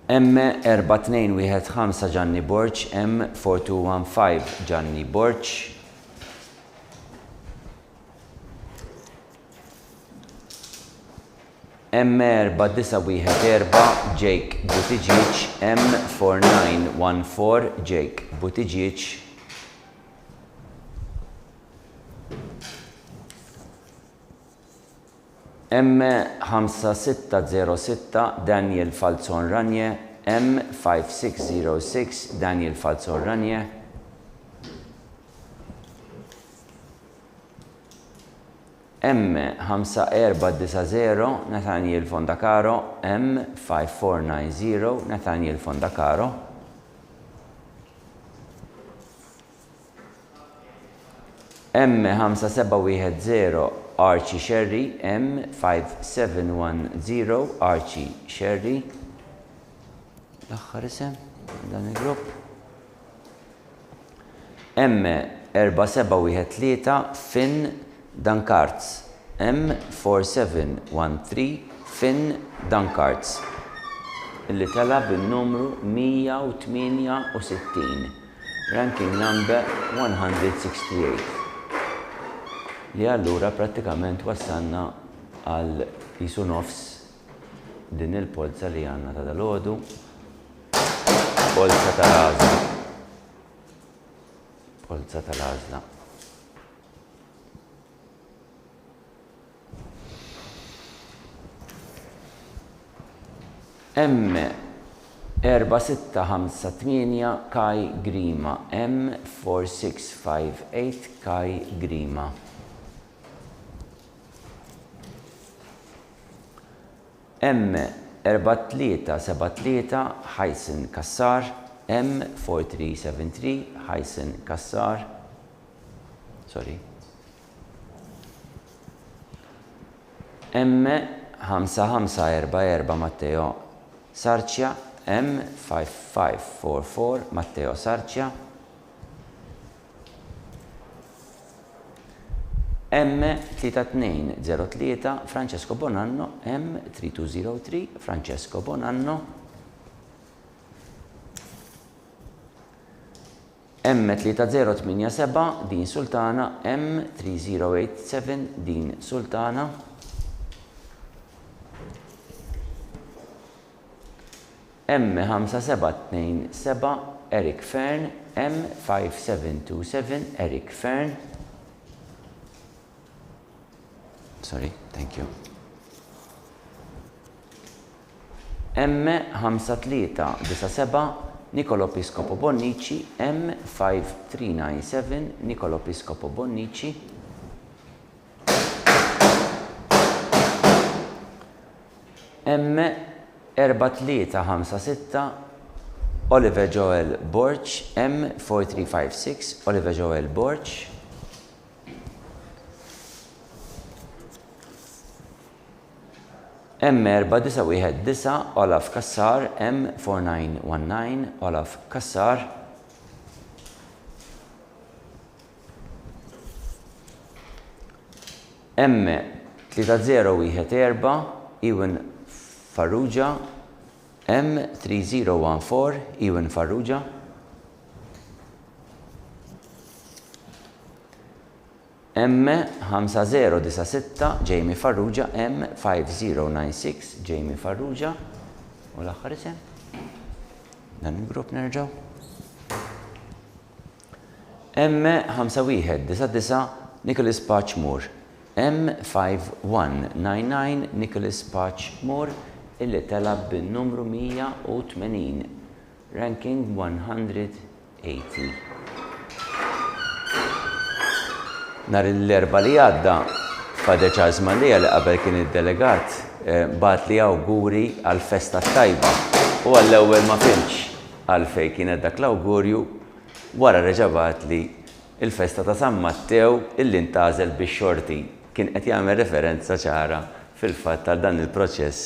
M4215 Gianni Borch. M4215 Gianni Borch. M4914 Jake Buttigieg. M4914 Jake Buttigieg. M5606 Daniel Falzon Ranje, M5606 Daniel Falzon Ranje, M5490 Nathaniel Fondacaro, M5490 Nathaniel Fondacaro, M5710 Archie Sherry, M5710 Archie Sherry. L-aħħar isem dan il-grupp. M4713 Finn Dankarts, M4713 Finn Dankarts, illi tela bin-numru 168, ranking number 168. Li allura prattikament wassalna għal jisu nofs din il-polza li għandna ta' dalodu, polza tal-għażla. Polza tal-għażla. M4658 Kai Grima, M4658 Kai Grima. M4373 Hyson Kassar, M4373 Hyson Kassar. Sorry. M5544 Matteo Sarcia, M5544 Matteo Sarcia. M3203 Francesco Bonanno, M3203 Francesco Bonanno. M3087 Din Sultana, M3087 Din Sultana. M5727 Eric Fern, M5727 Eric Fern. Sorry, thank you. M5397 Nicolo Piscopo Bonnici, M5397 Nicolo Piscopo Bonnici. M4356 Oliver Joel Borch, M4356 Oliver Joel Borch. M4919 Olaf Kassar, M4919 Olaf Kassar. M3014 Ewan Farrugia, M3014 Ewan Farrugia. M5096 Jamie Farrugia, M5096 Jamie Farrugia. U l-aħħar isem? Dan il-grupp nerġgħu. M5199 Nicholas Patchmore, M5199 Nicholas Patchmore, illi telab bin-numru 180, ranking 180. Nar l-erba li għadda Fader Charles Mandela li qabel kien id-delegat bat li awguri għal-festa tajba u għall-ewwel ma fimx għalfej kienet dak l-awgurju wara reġa' bat li il-festa ta' San Mattew illi ntażel bix-xorti kien qed jagħmel referenza ċara fil-fatt tal dan il-proċess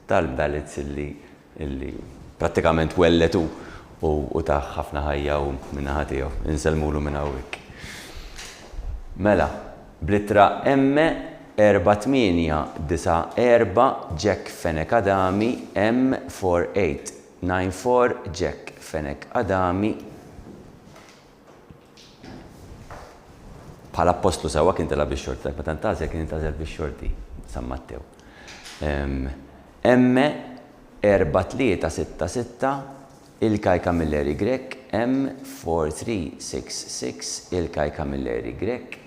tal-ballots illi prattikament welletu u ta' ħafna ħajja u minnaħa tiegħu inselmulu minn hawnhekk. Mela, blittra M4894 Jack Fenek Adami, M4894 Jack Fenek Adami. Bħala postlu sewa kien tela bix-xorti, ma tantazja kien intażel bix-xorti San Mattew. M4366 Il-Kaj Camilleri Grek, M4366 Il-Kaj Camilleri Grek.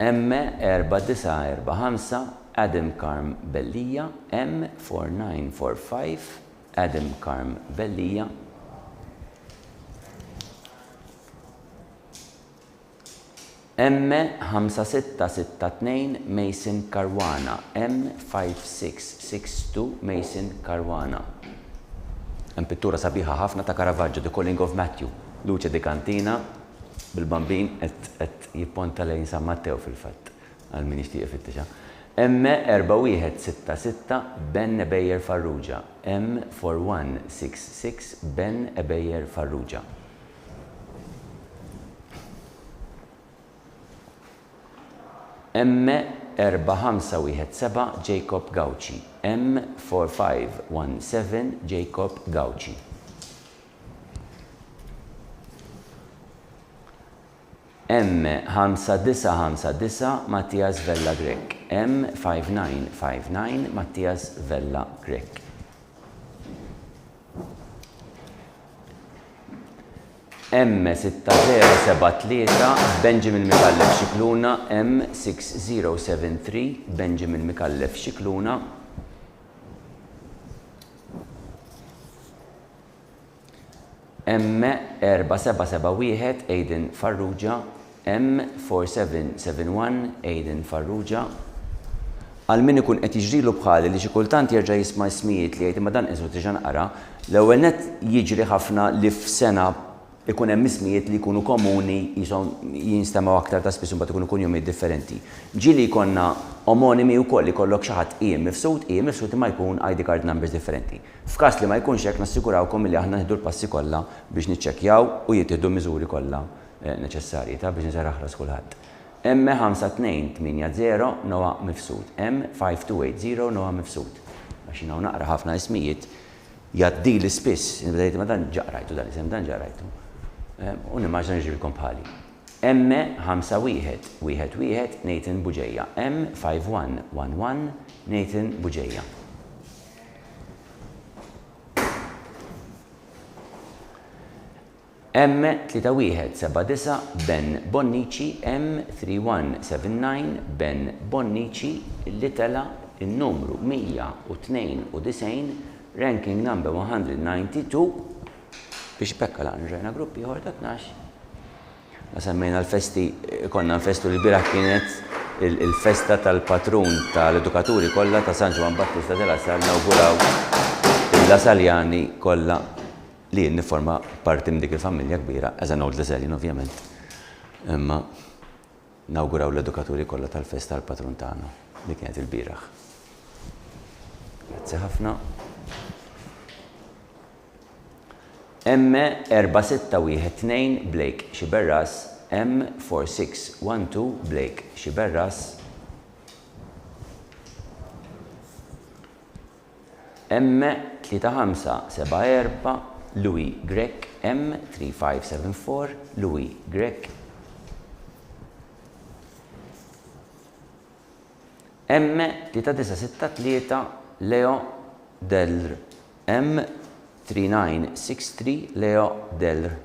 M4945 Adam Karm Bellija, M4945 Adam Karm Bellija, M5662 Mason Caruana, M5662 Mason Caruana. Hemm pittura sabiħa ħafna ta' Caravaggio, The Calling of Matthew, Luce di Cantina, bil-bambin qed jipponta lejn San Matteo fil-fatt, għal min jixtieq ifittixa. M4166 Ben Ebejer Farrugia, M4166 Ben Ebejer Farrugia. M4517 Jacob Gauci, M4517 Jacob Gauci. M5959 Mattias Vella Grek, M5959 Mattias Vella Grek. M6073 Benjamin Mikallef Xikluna, M6073 Benjamin Mikallef Xikluna. M4771 Aiden Farrugia, M4771 Aiden Farrugia. Għal min ikun qed jiġrilu bħali li xi kultant jerġa' jisma' ismijiet li jgħid imma dan qisu tiġa naqra, l-ewwel nett jiġri ħafna li f'sena ikun hemm ismijiet li jkunu komuni jinstemaw aktar ta' spiss imbagħad ikunu kunjumiet differenti. Ġieli jkollna omonimi wkoll ikollok xi ħadd qiegħed mifsud imma jkun ID card numbers differenti. F'każ li ma jkunx hekk nassigurawkom li aħna nieħdu l-passi kollha biex niċċekkjaw u jittieħdu miżuri kollha neċessarji ta' biex nisaraħ ras kulħadd. M5280 Noa mifsud, M5280 Noa mifsud. Għax hawn naqra ħafna ismijiet jaddi li spiss, ma dan ġaqrajtu dan isem dan ġaqrajtu. U nimmaġna nġibilkom bħali. M5111 Nathan Buġeja, M5111 Nathan Buġeja. M3179 Ben Bonnici, M3179 Ben Bonnici, l-itala il-numru 192, ranking number 192, biex bekka laqna gruppi ħor ta' 12. Ma semmejna l-festi, konna nfestu l-biraħ kienet il-festa tal-patrun tal-edukaturi kollha ta' San Ġwan Battista della Sal nawguraw il-Lasaljani kollha li niforma parti minn dik il-familja kbira, eżan old Lasaljan ovvjament. Imma nawguraw l-edukaturi kollha tal-festa tal-patrun tagħna li kienet il-biraħ. Grazzi ħafna. M4612 Blake Xiberras, M4612 Blake Xiberras. M3574 Louis Grek, M3574 Louis Grek. M3963 Leo Delr, M3963 Leo Delr.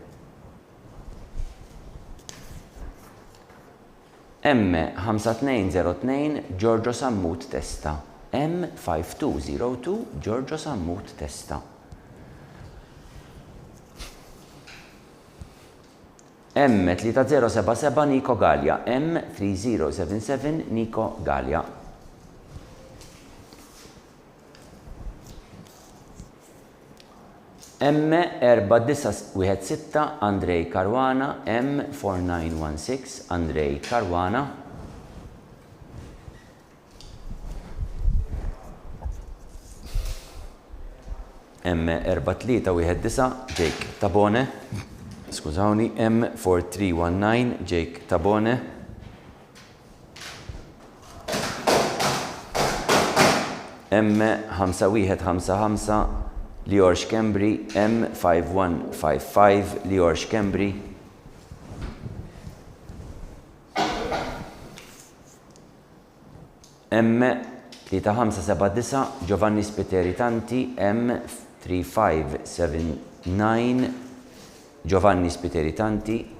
M5202 Giorgio Sammut Testa, M5202 Giorgio Sammut Testa. M3077 Nico Gallia, M3077 Nico Gallia. M4916 Andrej Caruana, M4916 Andrej Caruana. M4319 Jake Tabone. Skużawni, M4319 Jake Tabone. M5155 Lior Xkembri, M5155 Lior Xkembri. M3579 Giovanni Spiteri Tanti, M3579 Giovanni Spiteri Tanti.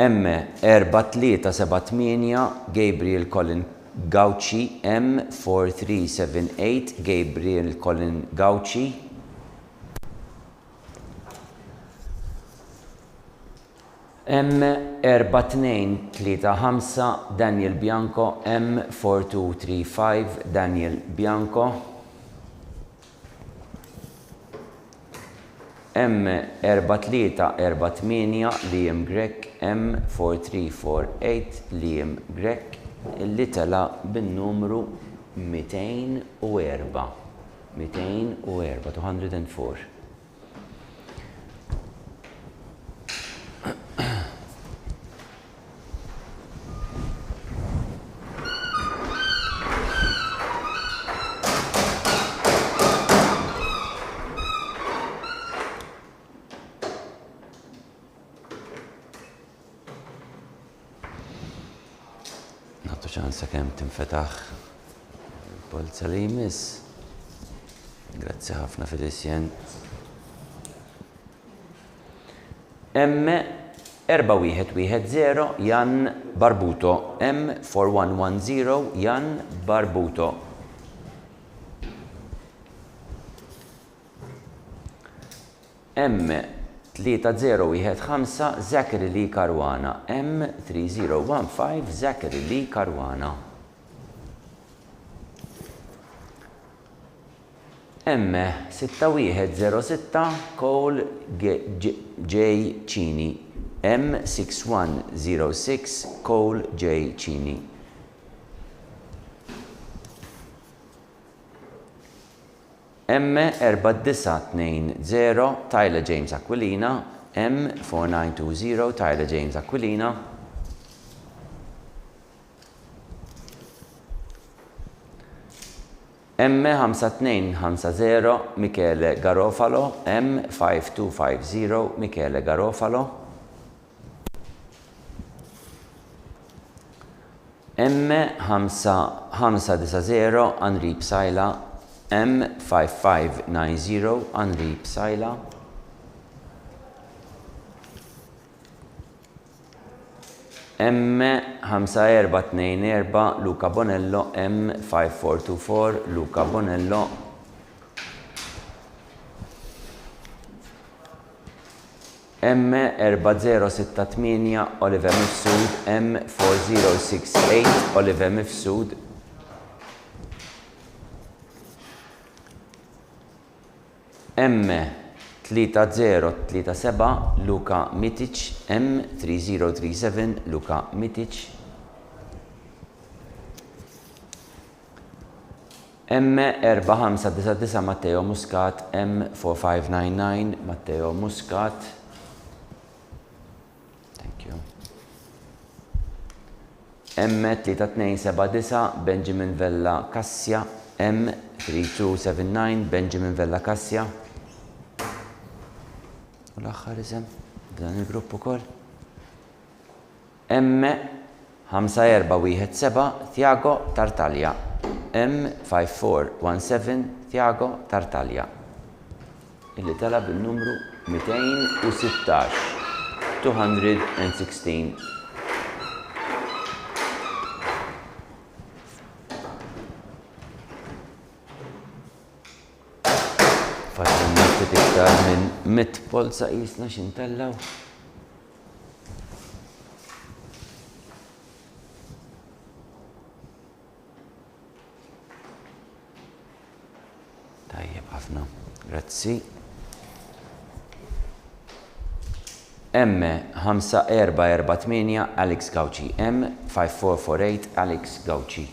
M4378 Gabriel Colin Gauci, M4378 Gabriel Colin Gauci, M4235 Daniel Bianco, M4235 Daniel Bianco, M4348 Liam Grek, M4348 Liam Grek, illi tela bin-numru 204. 204. Nagħtu ċansa kemm tinfetaħ il-polza li jmiss. Grazzi ħafna Felicien. M4110 Jan Barbuto, M4110 Jan Barbuto. M3015 Zachary Lee Caruana, M3015 Zachary Lee Caruana. M6106 Cole J. Cini, M6106 Cole J. Cini. M4920 Tyler James Aquilina, M4920 Tyler James Aquilina. M5250 Michele Garofalo, M5250 Michele Garofalo. M5590 Henri Psaila, M5590 Henri Psaila. M5424 Luca Bonello, M5424 Luca Bonello. M4068 Oliver Mifsud, M4068 Oliver Mifsud. M3037 Luka Mitic, M3037 Luka Mitic. M4599 Matteo Muscat, M4599 Matteo Muscat. Thank you. M3279 Benjamin Vella Cassia, M3279 Benjamin Vella Cassia. U l-aħħar isem dan il-grupp ukoll. M5417 Thiago Tartaglia, M5417 Thiago Tartaglia, illi talab il-numru 216. Faċċa iktar minn 100 polza qisna x'intellaw. Tajjeb ħafna, grazzi. M5448 Alex Gauci, M5448 Alex Gauci.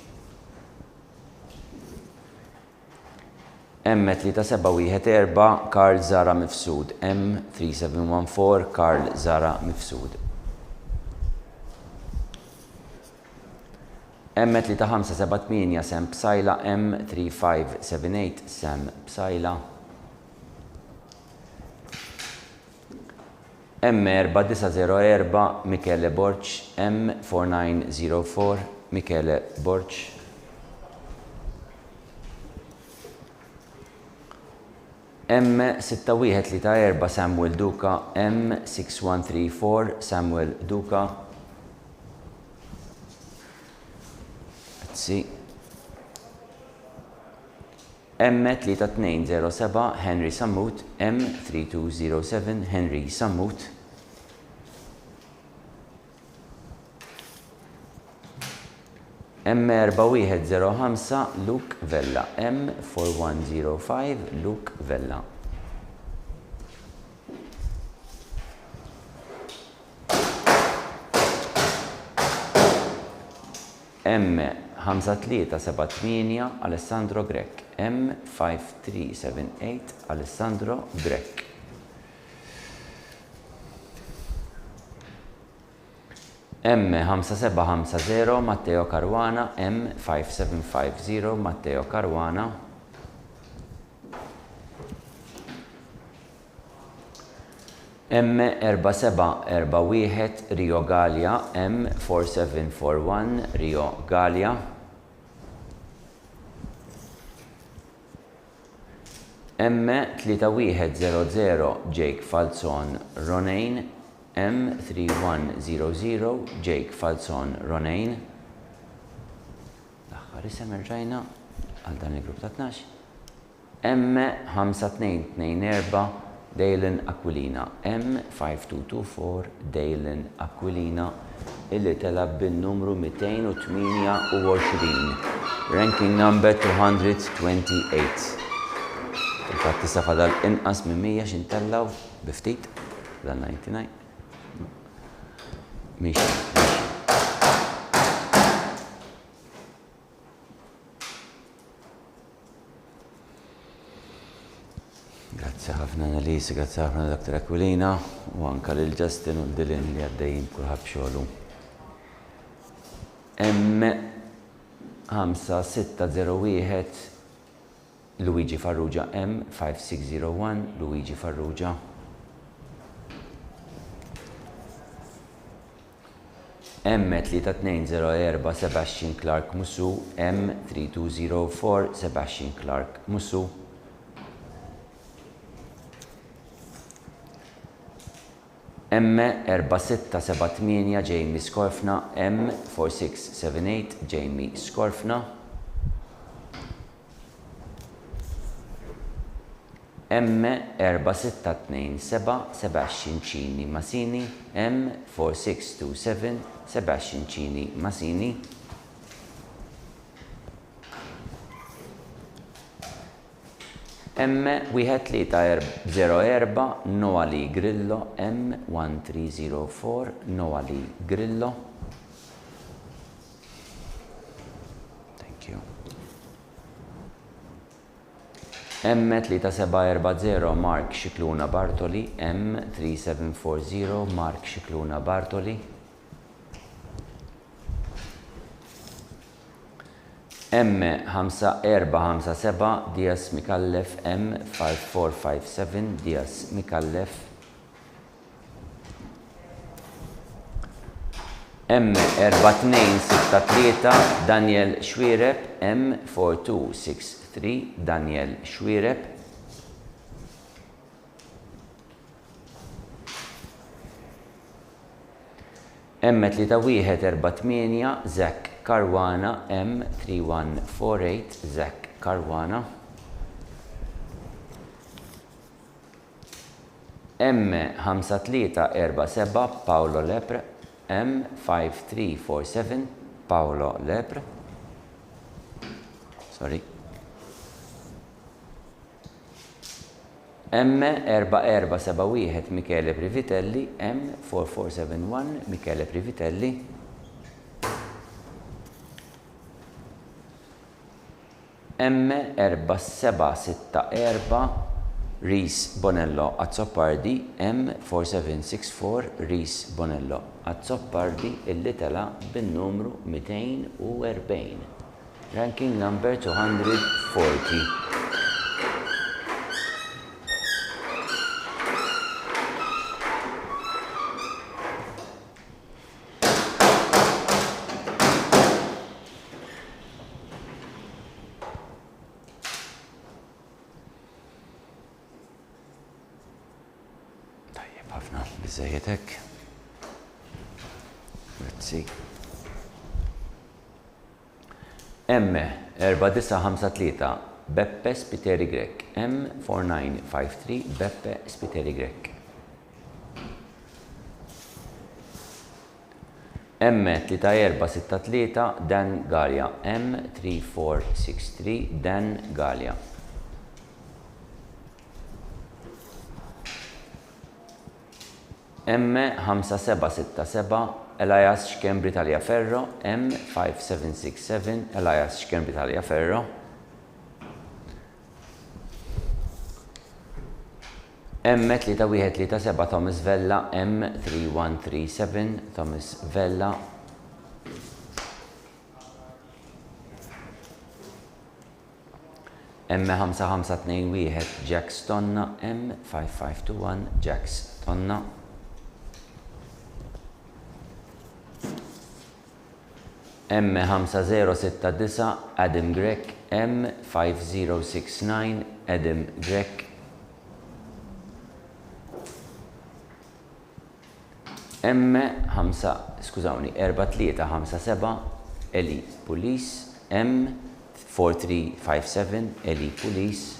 M3714 Karl Zara Mifsud, M3714 Karl Zara Mifsud. M3578 Sam Psaila, M3578 Sam Psaila. M4904 Michele Borch, M4904 Michele Borch. M6134 Samuel Duca, M6134 Samuel Duca. Let's see. M3207 Henry Sammut, M3207 Henry Sammut. M4105 Luke Vella, M4105 Luke Vella. M5378 Alessandro Grek, M5378 Alessandro Grek. M5750 Matteo Caruana, M5750 Matteo Caruana. M4741 Rio Gallia, M4741 Rio Gallia. M3100 Jake Falzon Ronain, M3100 Jake Falzon Ronain. L-aħħar isem rġajna għal dan il-grupp ta' 12. M5224 Dalen Aquilina, M5224 Dalen Aquilina, illi telab bin-numru 228, ranking number 228. Il-fatt tista' fadal inqas minn 100 x'intellaw biftit dal-99. Mhix. Grazzi ħafna Annalisa, grazzi ħafna Dr. Aquilina u anke lil Justin u Dylan li għaddejjin kulħadd b'xogħlu. M5601 Luigi Farrugia, M5601 Luigi Farrugia. M3204 Sebastian Clark Musu, M3204 Sebastian Clark Musu. M4678 Jamie Scorfna, M4678 Jamie Scorfna. M4627 Sebastian Cini Massini, M4627 Sebastian Cini Massini. M1304 Noali Grillo, M1304 Noali Grillo. Thank you. M3740 Mark Cicluna Bartoli, M3740 Mark Cicluna Bartoli. M5457 Dias Mikallef, M5457 Dias Mikallef. M4263 Daniel Schwireb, M4263 Daniel Schwireb. M3148 Zach Caruana, M3148 Zach Caruana. M5347 Paolo Lepre, M5347 Paolo Lepre. Sorry. M4471 Michele Privitelli, M4471 Michele Privitelli. M4764 Rees Bonello Azzopardi, M4764 Rees Bonello Azzopardi, illi tela bin-numru 240, ranking number 240. Biżejjed Grazzi. M4953 Beppe Spiteri Grek. M4953 Beppe Spiteri Grek. M3463 Dan Gallia. M3463 Dan Gallia. M5767 Elias Xkembri Taliaferro. M5767 Elias Xkembri Taliaferro. M3137 Thomas Vella. M3137 Thomas Vella. M5521 Jax Tonna. M5521 Jax Tonna. M5069 Adam Grek. M5069 Adam Grek. M4357 Eli Police. M4357 Eli Police.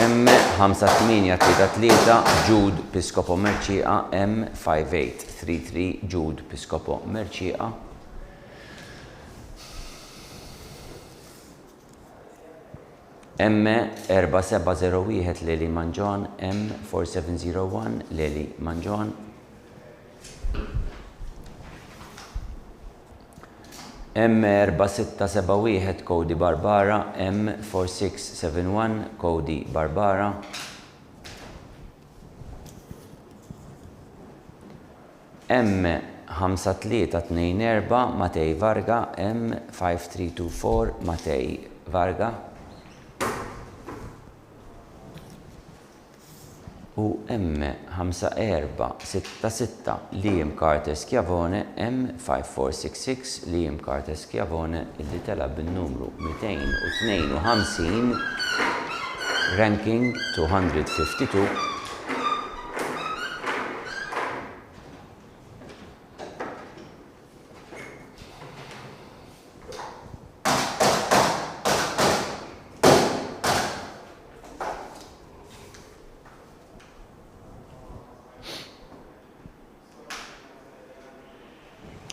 M5833 Jude Piscopo Merċieqa. M5833 Jude Piscopo Merċieqa. M4701 Leli Manġon. M4701 Leli Manġon. M4671 Cody Barbara. M4671 Cody Barbara. M5324 Matej Varga. M5324 Matej Varga. U M5466 Liam Carter Schiavone. M5466 Liam Carter Schiavone illi telab bin-numru 252 ranking 252.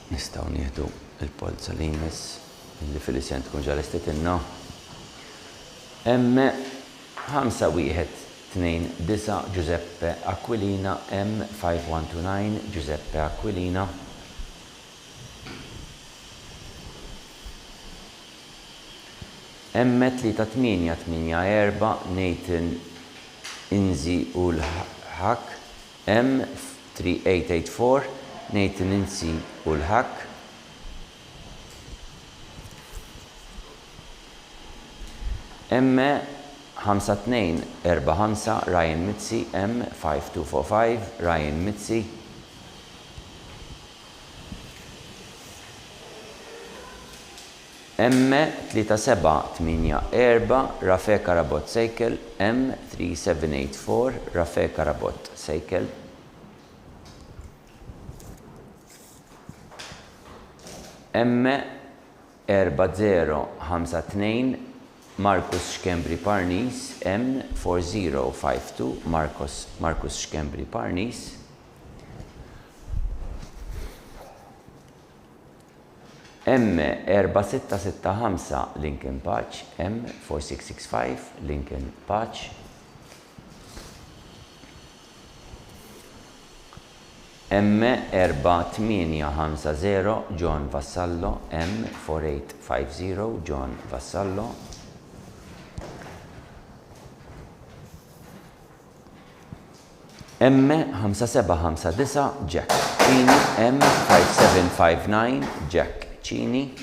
Nistaw nieħdu il-polza li jmiss illi Felicien tkun ġalestet inna. M5129 Giuseppe Aquilina. M5129 Giuseppe Aquilina. M3884 Nathan Inzi Ulhak. M3884 Nathan Inzi Ulhak. M5245 Ryan Mitzi. M5245 Ryan Mitzi. M3784 Rafe Karabot Sejkel. M3784 Rafe Karabot Sejkel. M4052 Marcus Xkembri Parnis. M4052 Marcus Xkembri Parnis. M4665 Lincoln Patch. M4665 Lincoln Patch. M4850 John Vassallo. M4850 John Vassallo. M5759 Jack Cini. M5759 Jack Cini.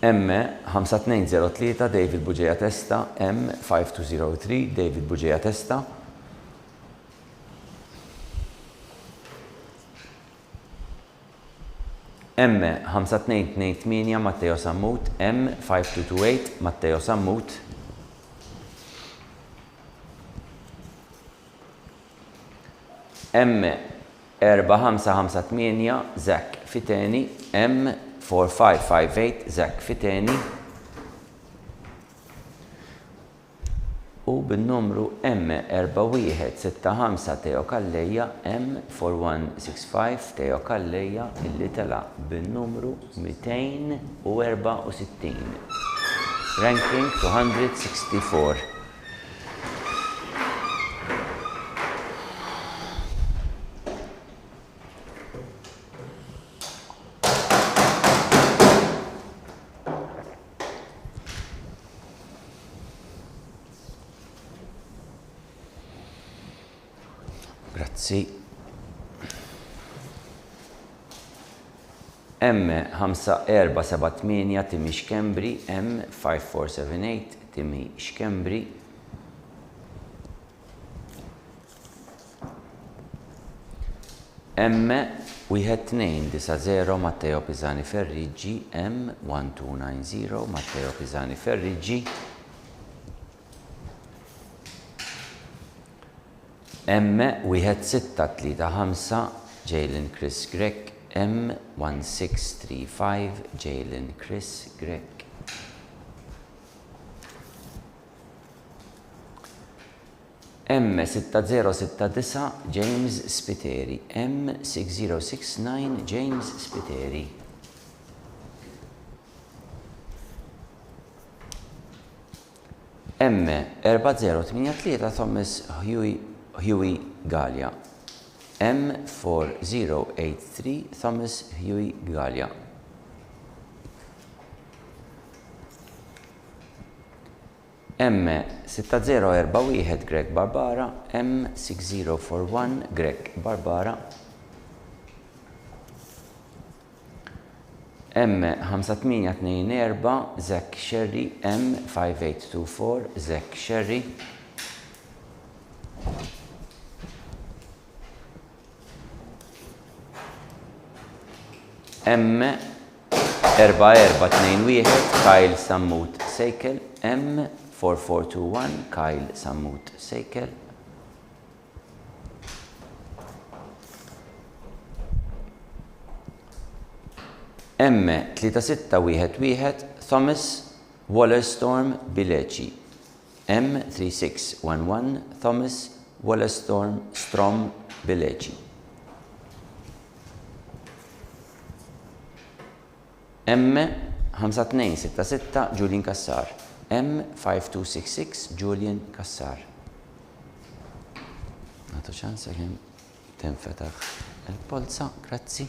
M5203 David Buġeja Testa. M5203 David Buġeja Testa. M5228 Matteo Sammut, M5228 Matteo Sammut, M4558 Zach Fiteni, M4558 Zach Fiteni u bin-numru M4165 Teo Kalleja, M4165 Teo Kalleja illi tela bin-numru 264. Ranking 264. Grazzi. M5478 Timi Xkembri, M5478 Timi Xkembri. M1290 Matteo Pisani Ferriggi, M1290 Matteo Pisani Ferriggi. M1635 Jalen Chris Grek, M1635 Jalen Chris Grek. M6069 James Spiteri, M6069 James Spiteri. M4083 Thomas Huey Gallia, M4083 Thomas Huey Gallia. M6041 Greg Barbara, M6041 Greg Barbara. M5824 Zach Sherry, M5824 Zach Sherry. M4421 Kyle Sammut Seikel, M4421 Kyle Sammut Seikel. M3611 Thomas Wallerstorm Bilechi, M3611 Thomas Wallerstorm Strom Bilechi. M5266 Julian Kassar, M5266 Julian Kassar. Għatu ċansa kem tinfetaħ il-polza, grazzi.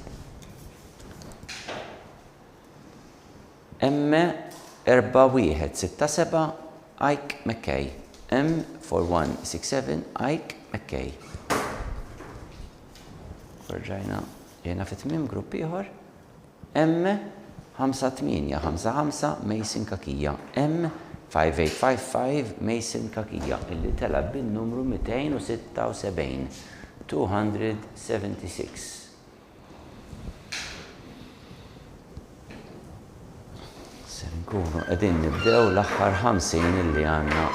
M4167 Ike McKay, M4167 Ike McKay. Korġajna jena fit-tmim grupp ieħor. M5855 Mason Kakija, M5855 Mason Kakija illi tela bin-numru 276, 276. Nkunu qegħdin nibdew l-aħħar 50 illi għandna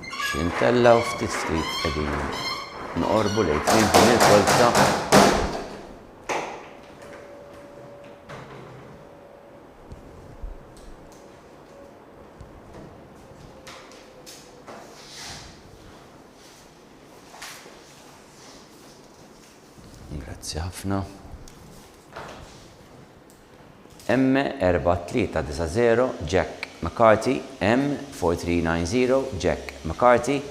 x'intella u ftit qegħdin nqorbu lejn din il-polza. Grazzi ħafna. M4390 Jack McCarthy, M4390 Jack McCarthy.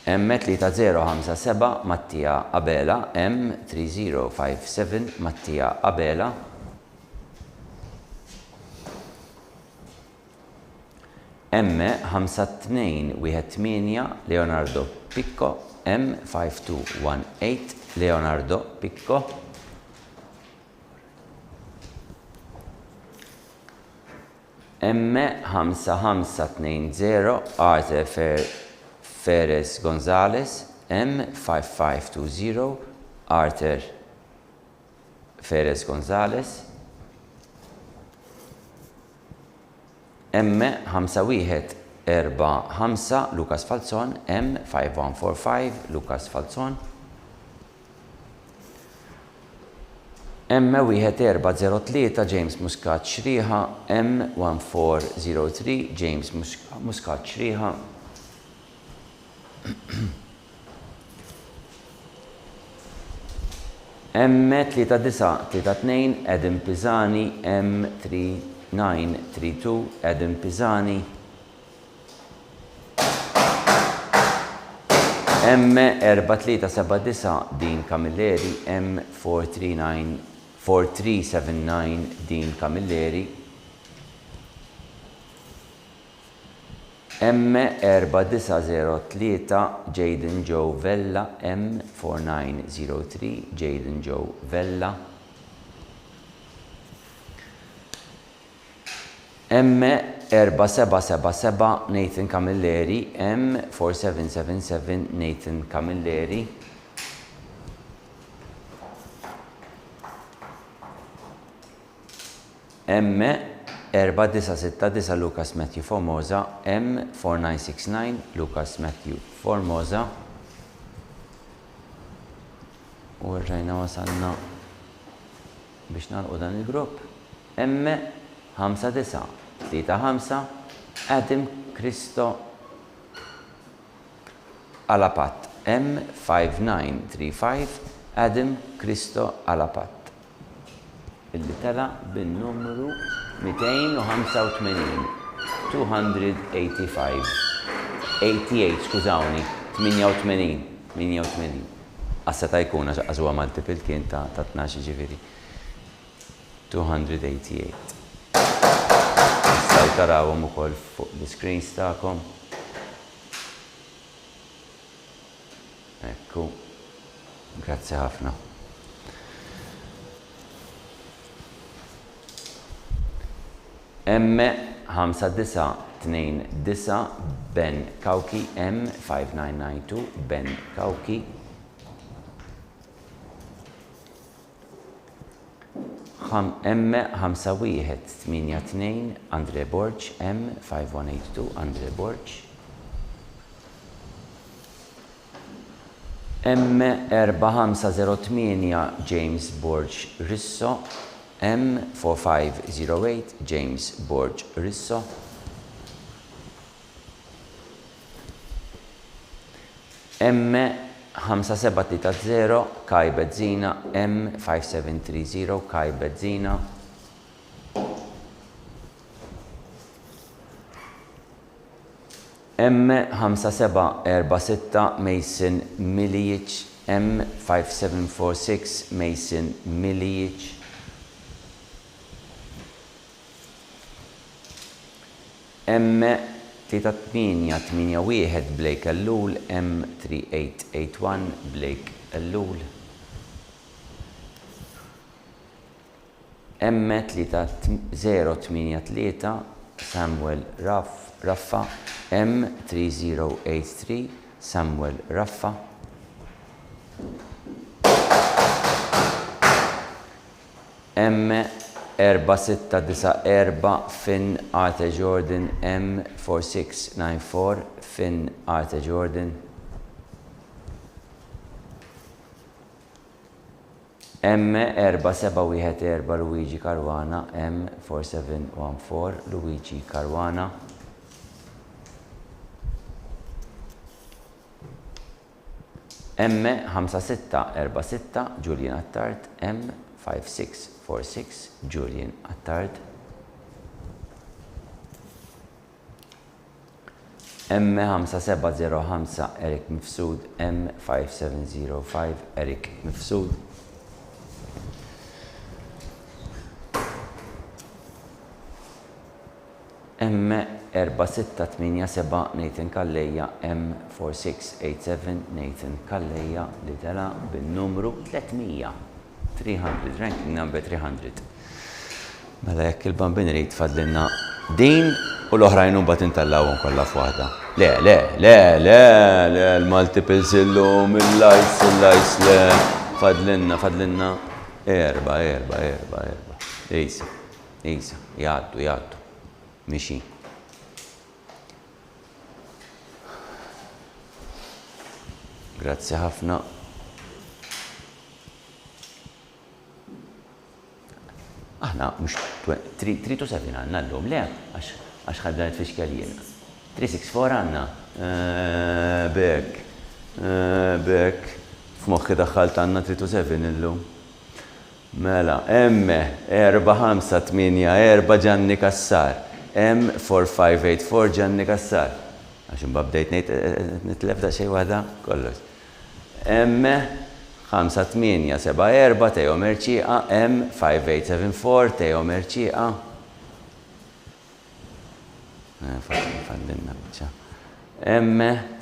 M3057 Mattia Abela, M3057 Mattia Abela. M5218 Leonardo Picco, M5218 Leonardo Picco. M5520 Arthur Ferres Gonzalez, M5520 Arthur Ferez Gonzalez. M5145 Lucas Falzon. M5145 Lucas Falzon. M1403 James Muscat Xriħa. M1403 James Muscat Xriħa. M3932 Adam Pisani. M3932 Adam Pisani. M4379 Dean Camilleri. M4379 Dean Camilleri. M4903 Jaden Joe Vella. M4903 Jaden Joe Vella. M4777 Nathan Camilleri. M4777 Nathan Camilleri. M4969 Lucas Matthew Formosa. M4969 Lucas Matthew Formosa. U rġajna wasalna biex nagħlqu dan il-grupp. M5935 Adam Cristo Alapat. M5935 Adam Cristo Alapat. Illi tela bin-numru 285. 88, skużawni, 88. Għassa ta' jkun għazuwa multiple kien ta' 12 ġifiri. 288. Saw tarawhom ukoll fuq l-screens tagħkom. Ekku. Grazzi ħafna. M5929 Ben Kauki. M5992 Ben Kauki. M5182 Andre Borch. M5182 Andre Borch. M4508 James Borch Risso. M4508 James Borch Risso. M5730 Kai Bezzina. M5730 Kai Bezzina. M5746 Mason Milic. M5746 Mason Milic. M3881 Blake Allul. M3881 Blake Allul. M3083 Samuel Raffa. M3083 Samuel Raffa. M4694 Finn Arthur Jordan. M4694 Finn Arthur Jordan. M4714 Luigi Caruana. M4714 Luigi Caruana. M5646 Julian Attard. M5646 Julian Attard. M5705 Eric Mifsud. M5705 Eric Mifsud. M4687 Nathan Kalleja. M4687 Nathan Kalleja li tela bin-numru 300. 300, ranking number 300. Mela jekk il-bambin irid tfadlilna din u l-oħrajn mbagħad intallawhom kollha f'waħda. Le, l-multiples illum, il-lights, le. fadlinna erba. Isa, jgħaddu. Mixi. Grazzi ħafna. Aħna mux 3 to 7 għanna l-lum, le, għax ħaddanet fi xkaljien. 364 għanna. Bek, f'moħħi daħħalt għanna 3 to 7 l-lum. Mela, 4-5-8-4 Gianni Kassar. 4-5-8-4 Gianni Kassar. Għax mbabdejt nitlef da xej wahda, kollox. 5-8-7-4 Teo Merċiqa, 5-8-7-4 Teo Merċiqa. Fadlinna bċa.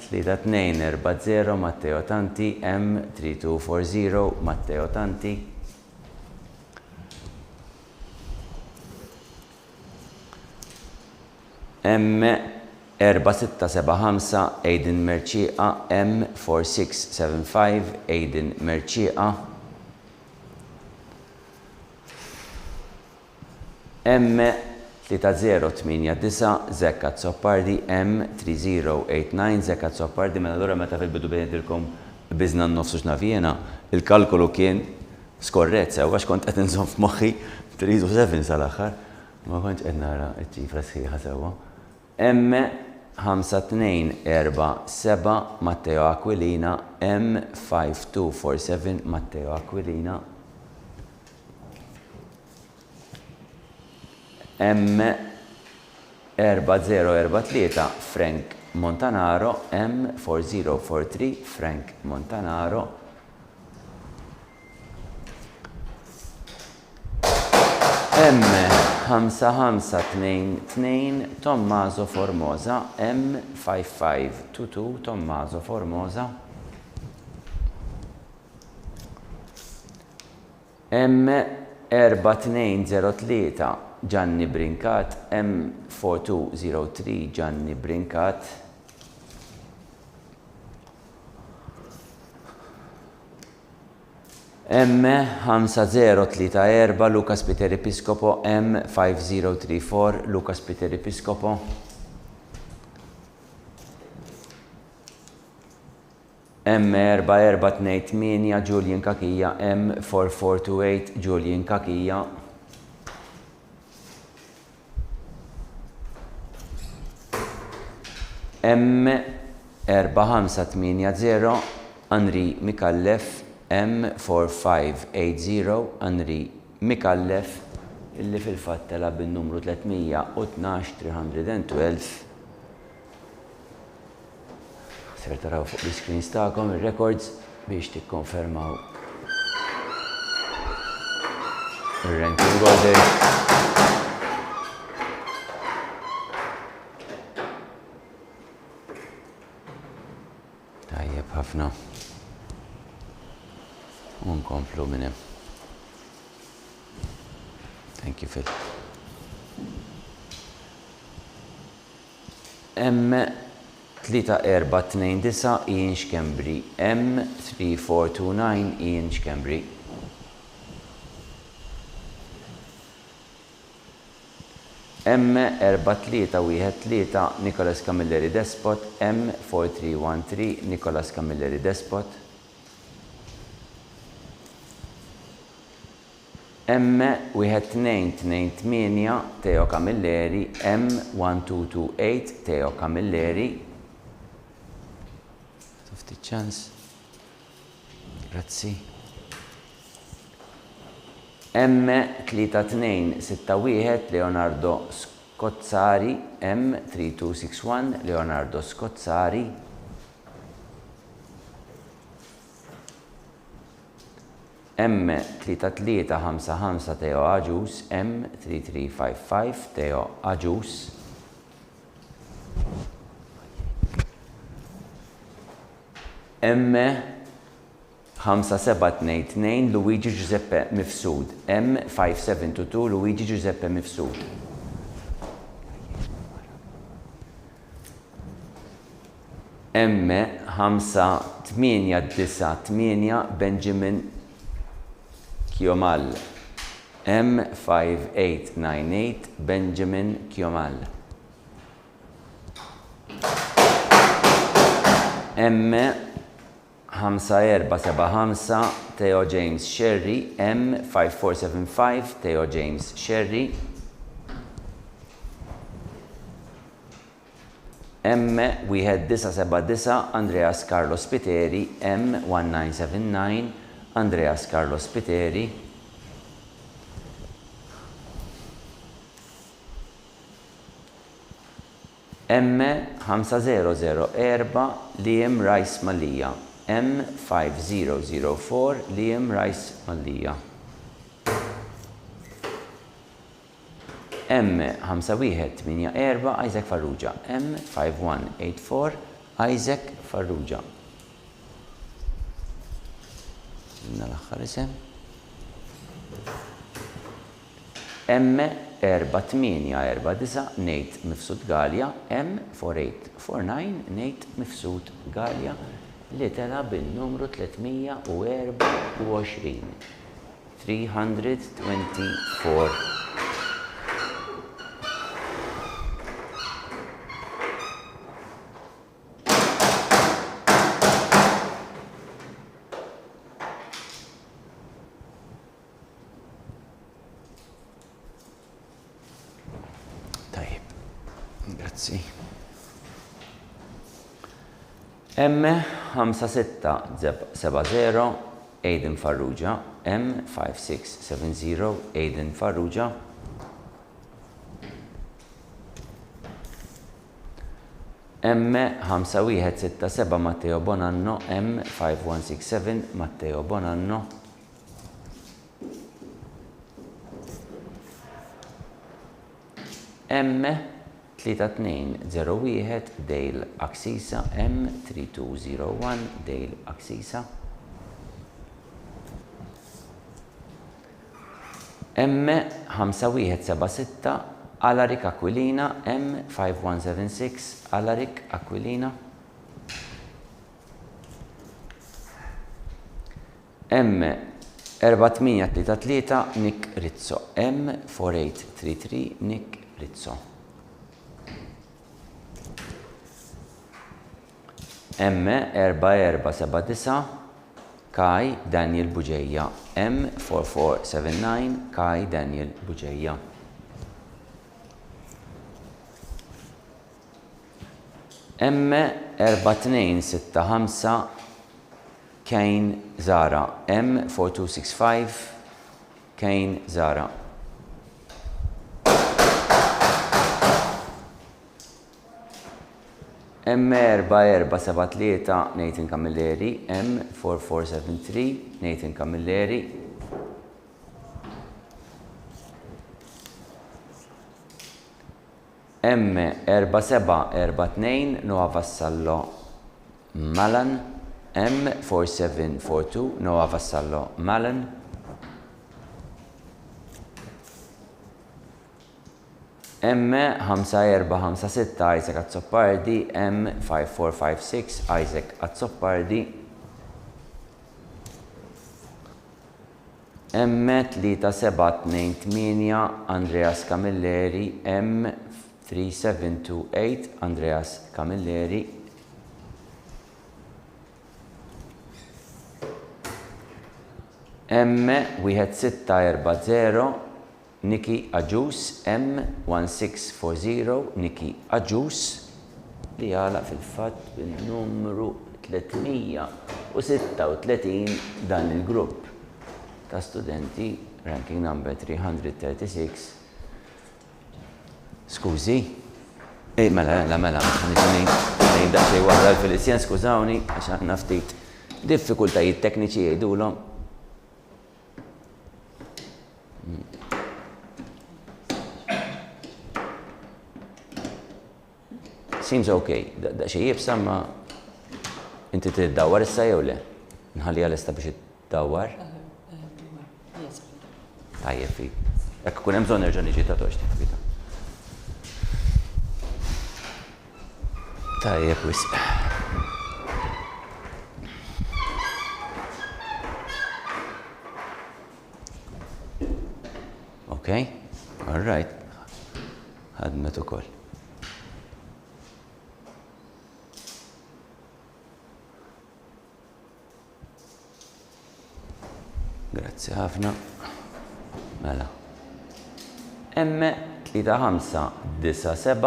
3-2-4-0 Matteo Tanti, 3-2-4-0 Matteo Tanti. 4-6-7-5 Aiden Merċiqa, 4-6-7-5 Aiden Merċiqa. 3-0-8-9 Zekka Zoppardi, 3-0-8-9 Zekka Zoppardi. Mela l-ora meta fil-bidu bejnedilkom bizna n-nofsu x'nafjena, il-kalkolu kien skorrezza, u għax kont qed inżomm f'moħħi 3-7 sal-aħħar, ma kontx qed nara ċ-ċifra sħiħa sewwa. 5-2-4-7 Matteo Aquilina, 5-2-4-7 Matteo Aquilina. 4-0-4-3 Frank Montanaro, 4-0-4-3 Frank Montanaro. 5-5-2-2 Tommaso Formosa, 5-5-2-2 Tommaso Formosa. 4-2-0-3 Gianni Brincat, 4-2-0-3 Gianni Brincat. 5-0-3-4 Lucas Peter Episcopo, 5-0-3-4 Lucas Peter Episcopo. 4-4-2-8 Julian Kakija, 4-4-2-8 Julian Kakija. 4-5-8-0 Henri Mikallef, 4-5-8-0 Henri Mikallef, illi fil-fatt telab bin-numru 312. Ser taraw fuq l-screens tagħkom ir-records biex tikkonfermaw ir-ranking order. Tajjeb ħafna. Unkomplu minn hemm. Thank you, Phil. 3-4-2-9 Ian Schembri, 3-4-2-9 Ian Schembri. 4-3-1-3 Nicolas Camilleri Despot, 4-3-1-3 Nicolas Camilleri Despot. 1-2-2-8 Teo Camilleri, 1-2-2-8 Teo Camilleri. Tufti chance. Grazzi. 3-2-6-1 Leonardo Scozzari, 3-2-6-1 Leonardo Scozzari. 3-3-5-5 Teo Agius, 3-3-5-5 Teo Agius. 5-7-2-2 Luigi Giuseppe Mifsud, 5-7-2 Luigi Giuseppe Mifsud. 5-8-9-8 Benjamin Kjomal. M5898 Benjamin Kjomal. M5475 Theo James Sherry. M5475 Theo James Sherry. M1979 Andreas Carlos Piteri. M1979 Andreas Carlos Piteri. M5004 Liam Rice Malija. M5004 Liam Rice Malija. M5184 Isaac Farrugia. M5184 Isaac Farrugia. L-aħħar isem. M4849 Nate Mifsud Galja. M4849 Nate Mifsud Galja li tela bil-numru 324. 324. Grazzi. M5670 Aiden Farrugia. M5670 Aiden Farrugia. M5167 Matteo Bonanno. M5167 Matteo Bonanno. M3201 Dale Axisa. M3201 Dale Axisa. M5176 Alaric Aquilina. M5176 Alaric Aquilina. M4833 Nick Rizzo. M4833 Nick Rizzo. M4479 Kai Daniel Buġeja. M4479 Kai Daniel Buġeja. M4265 Kane Zara. M4265 Kane Zara. M4473 Nathan Camilleri. M4473 Nathan Camilleri. M4742 Noah Vassallo Malan. M4742 Noah Vassallo Malan. M5456 Isaac Azzoppardi. M5456 Isaac Azzoppardi. M3728 Andreas Camilleri. M3728 Andreas Camilleri. M1640 Niki Aġus. M1640 Niki Aġus li għala fil-fatt bil-numru 336 dan il-grupp ta' studenti, ranking number 336. Skużi? Mela, nejda xej wahda l-Filizjen, skużawni, għaxan naftit diffikultajiet tekniċi jgħidulhom. Seems okay. Da xej jibsa ma inti tiddawwar issa jew le? Nħalli għal-esta biex tiddawwar? Tajjeb fi. Jekk kun hemm bżonn nerġa' niġi ta' toċti. Tajjeb wisq. Okay? All right. Ħadmet ukoll. Grazzi ħafna. Mela. M3597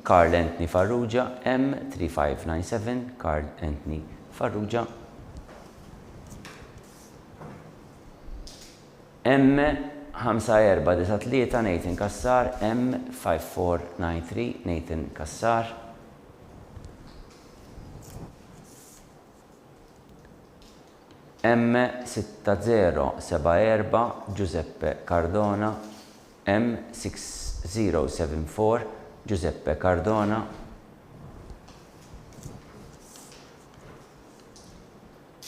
Carl Anthony Farrugia, M3597 Carl Anthony Farrugia. M5493 Nathan Kassar, M5493 Nathan Kassar. M6074 Giuseppe Cardona, M6074 Giuseppe Cardona.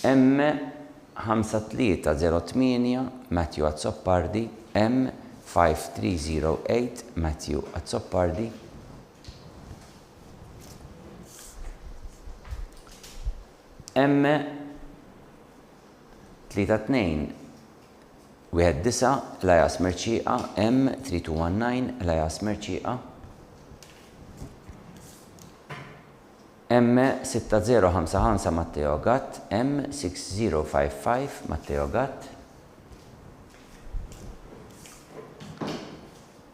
M5308 Matthew Azzoppardi, M5308 Matthew Azzoppardi. M3219 Elias Merċieqa, M3219 Elias Merċieqa. M6055 Matteo Gatt, M6055 Matteo Gatt.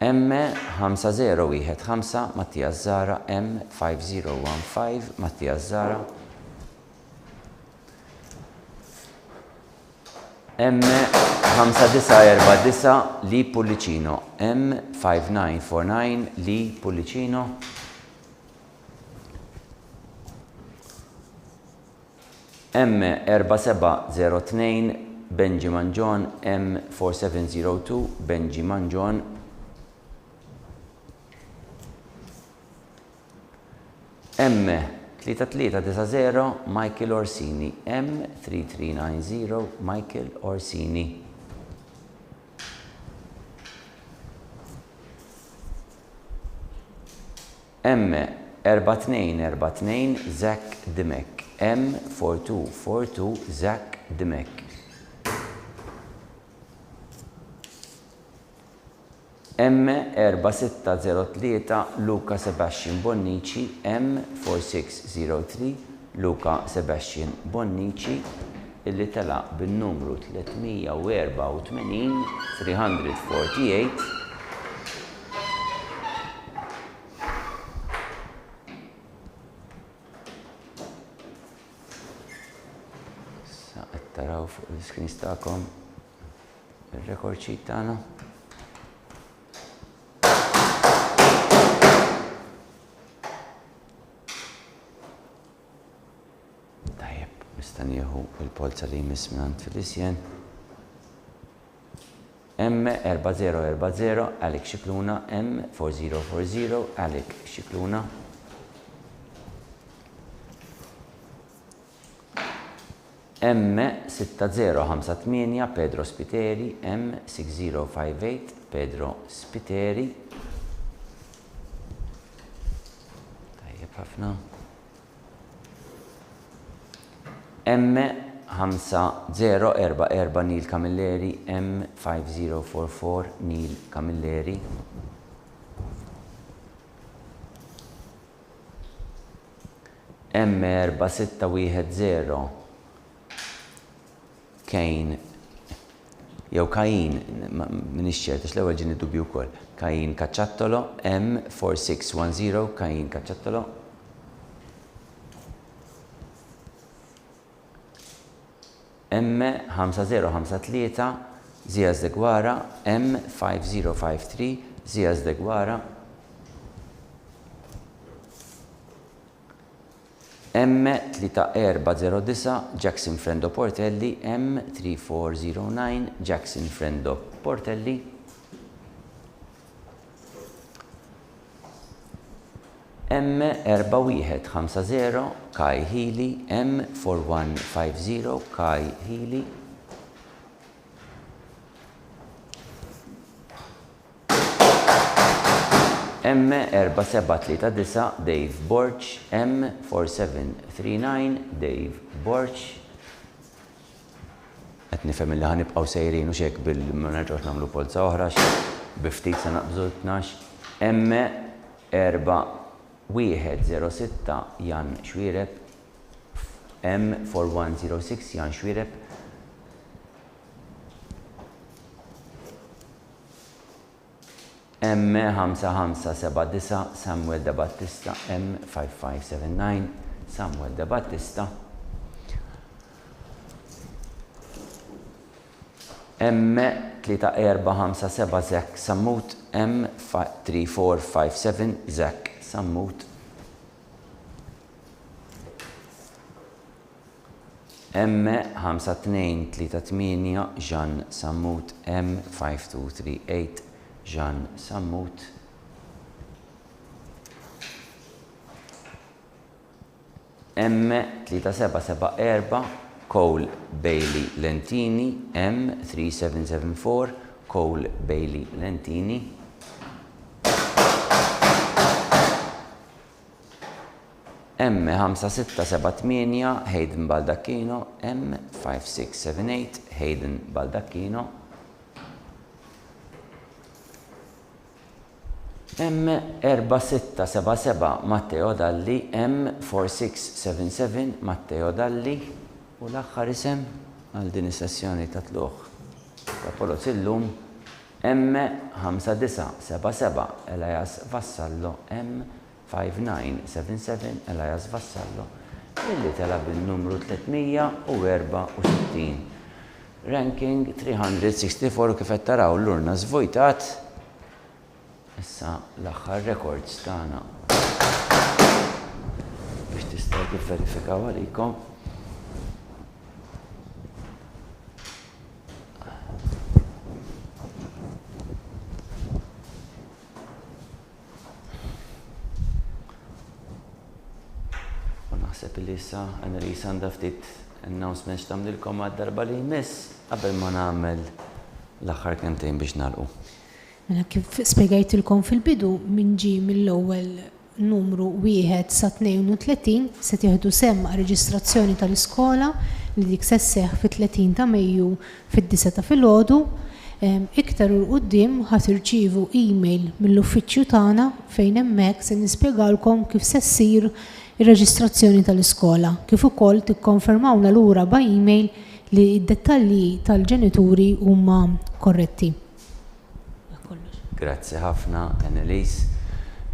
M5015 Mattias Zara, M5015 Mattias Zara. M5949 Li Pullicino, M5949 Li Pullicino. M4702 Benjamin John, M4702 Benjamin John. M3390 Michael Orsini, M3390 Michael Orsini. M4242 Zach Dimek, M4242 Zach Dimek. M4603 Luca Sebastian Bonnici, M4603 Luca Sebastian Bonnici, illi tela bin-numru 384 348. Taraw fuq l-screens tagħkom ir-record sheet tagħna. Tajjeb, nista' nieħu l-polza li jmiss minn fil-isjen. M4040 Alec Xikluna, M4040 Alec Xikluna. M6058 Pedro Spiteri, M6058 Pedro Spiteri. Tajjeb ħafna. M5044 Neil Camilleri, M5044 Neil Camilleri. M4610 Kane, jew Kajin, min ixċert, l-ewwel ġini dubju wkoll. Kajin Cacciattolo, M4610 Kajin Cacciattolo. M5053 Ziaz de Guara, M5053 Ziaz de Guara. M3409 Jackson Frendo Portelli, M3409 Jackson Frendo Portelli. M4150 Kai Healy, M4150 Kai Healy. M4739 Dave Borch, M4739 Dave Borch. Qed nifhem li ħanibqgħu sejrin u xek bil-ma nerġgħux nagħmlu polza oħra. biftit se naqbżu 12. M4106 Jan Xwireb. M4106 Jan Xwireb. M5579 Samuel De Battista. M5579 Samuel De Battista. M3457 Zach Sammut. M3457 Zach Sammut. M5238 Jean Sammut. M5238 Jean Sammut. M3774 Cole Bailey Lentini. M3774 Cole Bailey Lentini. M5678 Hayden Baldacchino. M5678 Hayden Baldacchino. M4677 Matteo Dalli. M4677 Matteo Dalli. U l-aħħar isem għal din is-sessjoni ta' tluħ ta' Polozz illum M5977 Elias Vassallo. M5977 Elias Vassallo illi telab il-numru 364. Ranking 364 kif qed taraw l-urna żvojtat. Issa l-aħħar records tagħna biex tistgħu tivverifikaw għalikom. Naħseb li issa Annalisa għandha ftit announcements tagħmlilkom għad-darba li jmiss qabel ma nagħmel l-aħħar kemmtejn biex nagħlqu. Mela kif spjegajtilkom fil-bidu minn ġie mill-ewwel numru 1 sa 32 se tieħdu semm reġistrazzjoni tal-iskola li dik se sseħħ fit-30 ta' Mejju fid-9 ta' filgħodu. Iktar u l-qudiem ħadd irċievu email mill-uffiċċju tagħna fejn hemmhekk se nispjegalkom kif se ssir ir-reġistrazzjoni tal-iskola, kif ukoll tikkonfermawna lura ba' email li d-dettalji tal-ġenituri huma korretti. Grazzi ħafna, Annalise.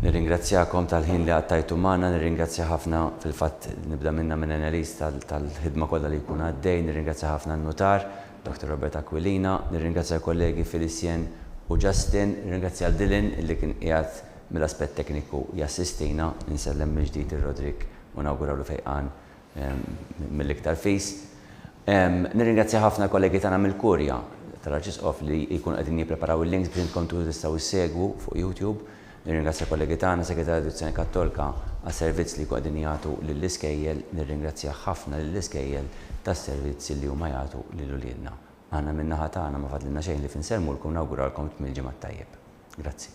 Nirringrazzjakom tal-ħin li għattajtu magħna, nirringrazzja ħafna fil-fatt nibda minna minn Annalise tal-ħidma kollha li jkun għaddej, nirringrazzja ħafna n-notar, Dr. Robert Aquilina, nirringrazzja kollegi Felicien u Justin, nirringrazzja Dylan illi kien qiegħed mill-aspett tekniku jassistina, nsellem mill-ġdid ir-Rodrik u nawgurawlu fejqan mill-iktar fis. Nirringrazzja ħafna kollegi tagħna mill-Kurja tal-Arċisqof li jkun qegħdin jippreparaw il-links biex intom tistgħu issegwu fuq YouTube. Nirringrazzja kollegi tagħna Segretarja Edukazzjoni Kattolika għas-servizz li qegħdin jagħtu lill-iskejjel, nirringrazzja ħafna lill-iskejjel tas-servizzi li huma jagħtu lil uliedna. Aħna min-naħa tagħna ma fadlilna xejn li finsermulkom nawguralkom tmiem il-ġimgħa tajjeb. Grazzi.